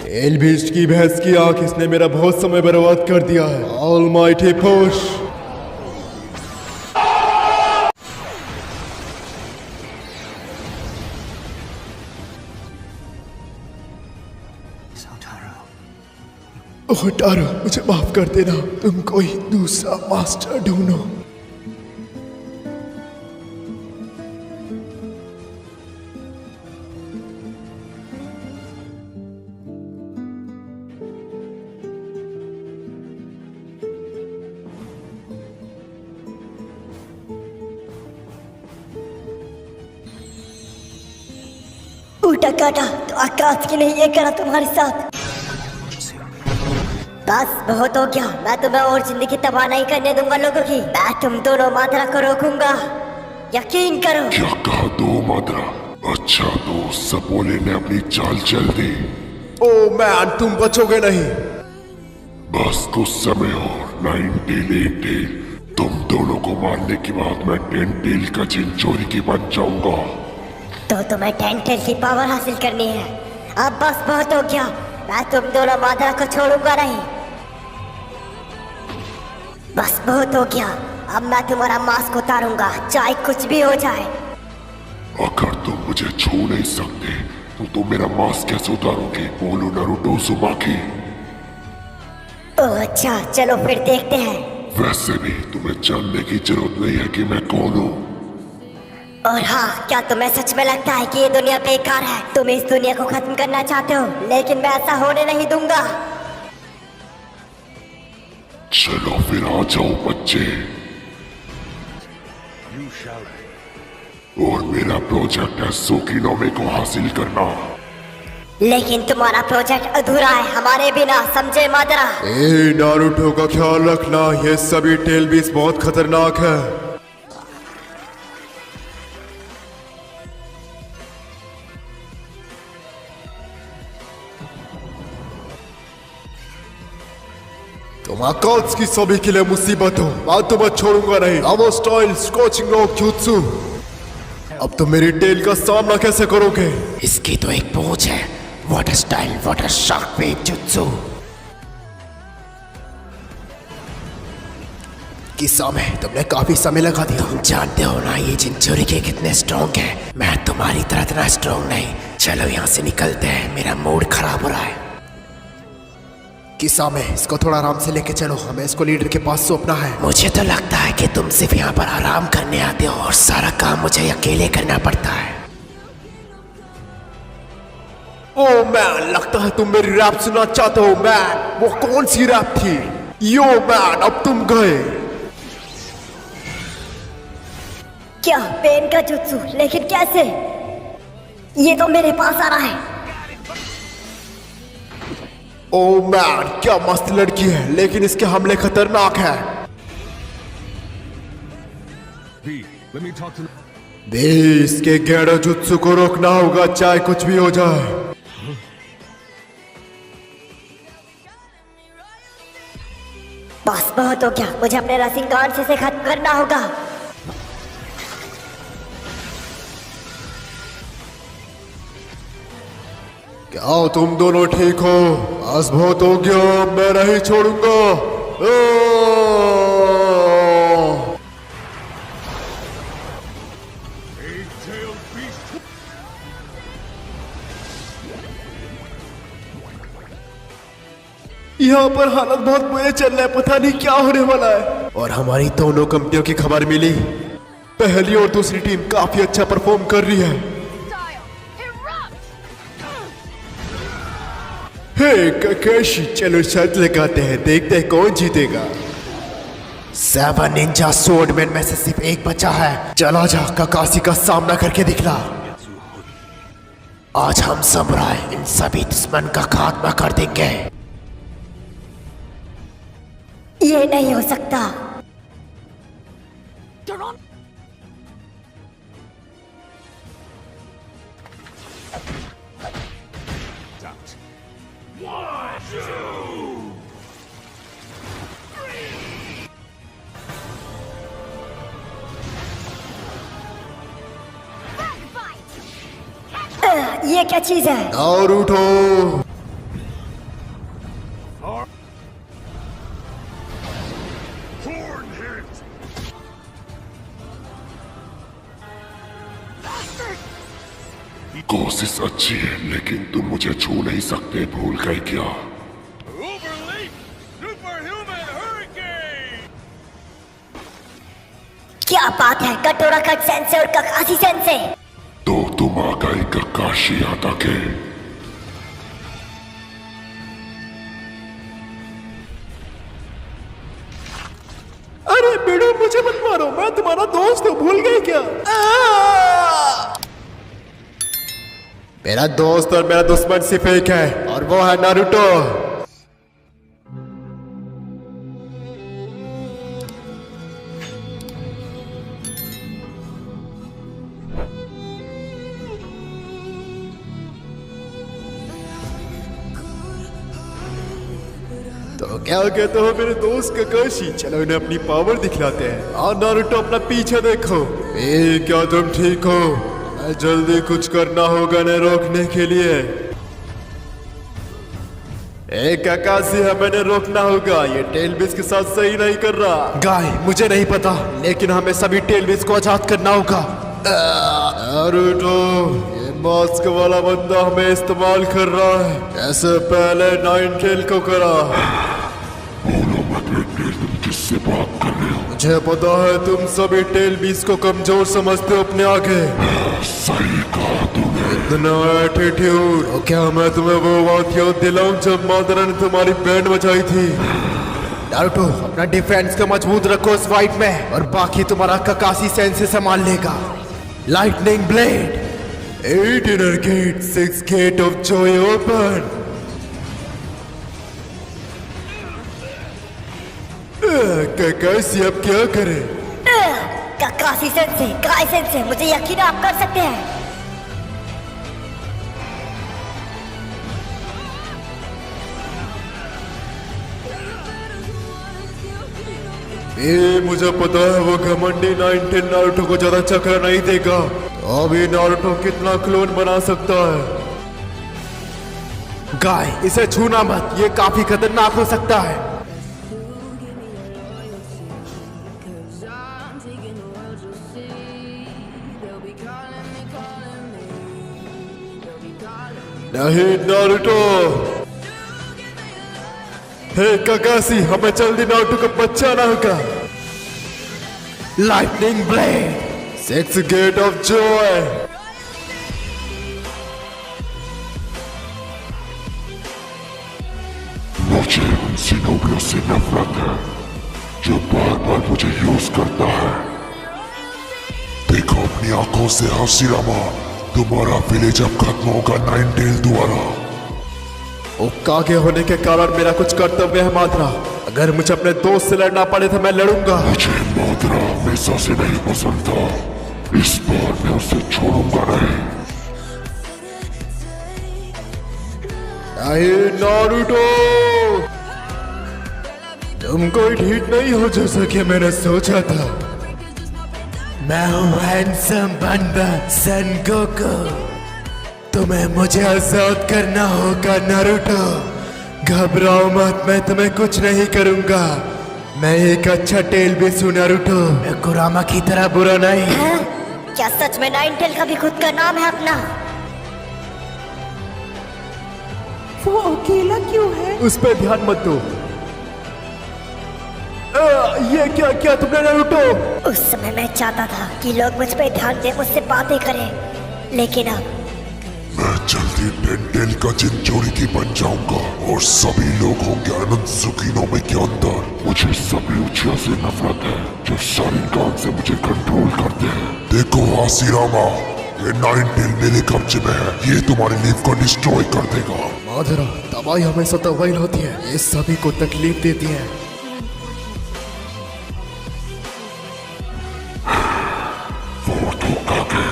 Tail beast की भैंस की आंख, इसने मेरा बहुत समय बर्बाद कर दिया है। Almighty push. ओह टारो, मुझे माफ कर देना। तुम कोई दूसरा मास्टर ढूंढो। ऊटा काटा, तो आकाश के लिए ये करा तुम्हारे साथ। बस बहुत हो गया, मैं तुम्हें और जिंदगी तबाह नहीं करने दूंगा लोगों की। मैं तुम दोनों माधरा को रोकूंगा, यकीन करो। क्या कहा दो माधरा? अच्छा, तो सपोले ने अपनी चाल चल दी। ओ मैन, तुम बचोगे नहीं। बस कुछ समय और 9 टेल 8 टेल, तुम दोनों को मारने के बाद मैं 10 टेल का चिंचोरी की बन जाऊंगा। तो तुम्हें 10 टेल की पावर हासिल करनी है। अब बस बहुत हो गया, मैं तुम दोनों माधरा को छोड़ूंगा नहीं। बस बहुत हो गया, अब मैं तुम्हारा मास्क उतारूंगा, चाहे कुछ भी हो जाए। अगर तुम मुझे छू नहीं सकते तो तुम मेरा मास्क कैसे उतारोगे? बोलो नारुतो उज़ुमाकी। ओह अच्छा, चलो फिर देखते हैं। वैसे भी तुम्हें जानने की जरूरत नहीं है कि मैं कौन हूँ। और हाँ, क्या तुम्हें सच में लगता है कि ये दुनिया बेकार है? तुम इस दुनिया को खत्म करना चाहते हो, लेकिन मैं ऐसा होने नहीं दूंगा। चलो फिर आ जाओ बच्चे, और मेरा प्रोजेक्ट है सोकिनोमे को हासिल करना। लेकिन तुम्हारा प्रोजेक्ट अधूरा है हमारे बिना, समझे मादरा? ए नारुतो का ख्याल रखना, ये सभी टेल बीस बहुत खतरनाक है। तुम आकाश की सभी के लिए मुसीबत हो, मैं तुम्हें छोड़ूंगा नहीं। अब स्टाइल स्कॉचिंग रॉक jutsu। अब तुम मेरी टेल का सामना कैसे करोगे? इसकी तो एक पहुंच है, water style water shark wave jutsu. किस्सा में तुमने काफी समय लगा दिया। तुम जानते हो ना ये चिंचोरी के कितने स्ट्रॉन्ग है। मैं तुम्हारी तरह इतना स्ट्रॉन्ग नहीं। चलो यहाँ से निकलते हैं, मेरा मूड खराब हो रहा है। किस्सा में इसको थोड़ा आराम से लेके चलो, हमें इसको लीडर के पास सौंपना है। मुझे तो लगता है कि तुम सिर्फ यहाँ पर आराम करने आते हो और सारा काम मुझे अकेले करना पड़ता है। ओह मैन, लगता है तुम मेरी रैप सुनना चाहते हो मैन। वो कौन सी रैप थी? यो मैन, अब तुम गए। क्या पेन का जुत्सु? लेकिन कैसे? ये तो मेरे पास आ रहा है। ओह मैन, क्या मस्त लड़की है, लेकिन इसके हमले खतरनाक है। Let me talk to... दे, इसके गैडो जुत्सु को रोकना होगा, चाहे कुछ भी हो जाए। बस बहुत हो गया, मुझे अपने रसिंगान से खत्म करना होगा। क्या तुम दोनों ठीक हो? बस बहुत हो गया, मैं नहीं छोड़ूंगा। यहाँ पर हालत बहुत बुरे चल रहे हैं, पता नहीं क्या होने वाला है। और हमारी दोनों कंपनियों की खबर मिली, पहली और दूसरी टीम काफी अच्छा परफॉर्म कर रही है। हे ककाशी, चलो शर्त लगाते हैं, देखते हैं कौन जीतेगा। 7 निंजा स्वॉर्डमैन में से सिर्फ एक बचा है। चला जा, ककाशी का सामना करके दिखला। आज हम समुराई इन सभी दुश्मन का खात्मा कर देंगे। ये नहीं हो सकता। ये क्या चीज है? नारुतो, कोशिश अच्छी है, लेकिन तुम मुझे छू नहीं सकते, भूल गए क्या? क्या बात है, कटोरा कट सेंसे और ककाशी सेंसे। तो तुम आ गए ककाशी हाताके। अरे बेड़ो, मुझे मत मारो, मैं तुम्हारा दोस्त हूँ, भूल गए क्या? मेरा दोस्त और मेरा दुश्मन सिर्फ एक है, और वो है नारुतो। तो क्या कहते हो मेरे दोस्त ककाशी? चलो इन्हें अपनी पावर दिखलाते हैं। और नारुतो, अपना पीछे देखो। ए, क्या तुम ठीक हो? जल्दी कुछ करना होगा इन्हें रोकने के लिए। एक ककाशी, हमें रोकना होगा, ये टेलबिस के साथ सही नहीं कर रहा। गाय, मुझे नहीं पता, लेकिन हमें सभी टेलबिस को आजाद करना होगा। नारुतो, ये मास्क वाला बंदा हमें इस्तेमाल कर रहा है, जैसे पहले नाइन टेल को करा। बोलो मत बेटे, तुम किससे बात कर रहे हो? मुझे पता है तुम सभी टेलबिस को कमजोर समझते हो अपने आगे। सही कहा तुमने। इतना एटीट्यूड। तो क्या मैं तुम्हें वो बात याद दिलाऊं जब मादरा ने तुम्हारी बैंड बजाई थी? नारुतो, अपना डिफेंस को मजबूत रखो इस फाइट में, और बाकी तुम्हारा ककाशी सेंसे संभाल लेगा। Lightning blade. 8 inner gate, 6 gate of joy open. कैसे अब क्या करें? काशी सेंसे, काय सेंसे, मुझे यकीन है आप कर सकते हैं। मुझे पता है वो घमंडी 9-10 नारुतो को ज्यादा चक्कर नहीं देगा। अभी नारुतो कितना क्लोन बना सकता है? गाय, इसे छूना मत, ये काफी खतरनाक हो सकता है। नहीं नारुतो। हे काकाशी, हमें जल्दी नारुतो का बचाना होगा। Lightning blade, 6 gate of joy. मुझे उन सिनोबियों से नफरत है जो बार बार मुझे यूज करता है। देखो अपनी आंखों से हाशिरामा, तुम्हारा विलेज अब खत्म होगा नाइनटेल द्वारा। ओकागे होने के कारण मेरा कुछ कर्तव्य है माद्रा। अगर मुझे अपने दोस्त से लड़ना पड़े तो मैं लड़ूंगा। मुझे माद्रा हमेशा से नहीं पसंद था, इस बार मैं उसे छोड़ूंगा नहीं। नारुतो, तुम कोई ठीक नहीं हो जैसा कि मैंने सोचा था। मैं हूँ हैंडसम बंदा सन गोकू। तुम्हें मुझे आजाद करना होगा नारुतो। घबराओ मत, मैं तुम्हें कुछ नहीं करूंगा। मैं एक अच्छा टेल भी हूँ नारुतो। मैं कुरामा की तरह बुरा नहीं। हाँ? क्या सच में 9-10 का भी खुद का नाम है अपना? वो अकेला क्यों है? उस पे ध्यान मत दो। ये क्या किया तुमने नारुतो? उस समय मैं चाहता था कि लोग मुझ पे ध्यान दें, मुझसे बातें करें, लेकिन अब मैं जल्दी टेंटेल का जिनचोरी की बन जाऊंगा और सभी लोग होंगे अनंत सुकीनों के अंदर। मुझे सभी उचिया से नफरत है जो शारीरिक से मुझे कंट्रोल करते हैं। देखो हाशिरामा, ये 9-10 मेरे कब्जे में है, ये तुम्हारी लीफ को डिस्ट्रॉय कर देगा। माधुरा, दवाई हमेशा दवाई होती है, ये सभी को तकलीफ देती है। वो धोखा के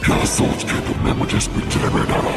क्या सोच के तुमने मुझे इस पिंजरे में डाला?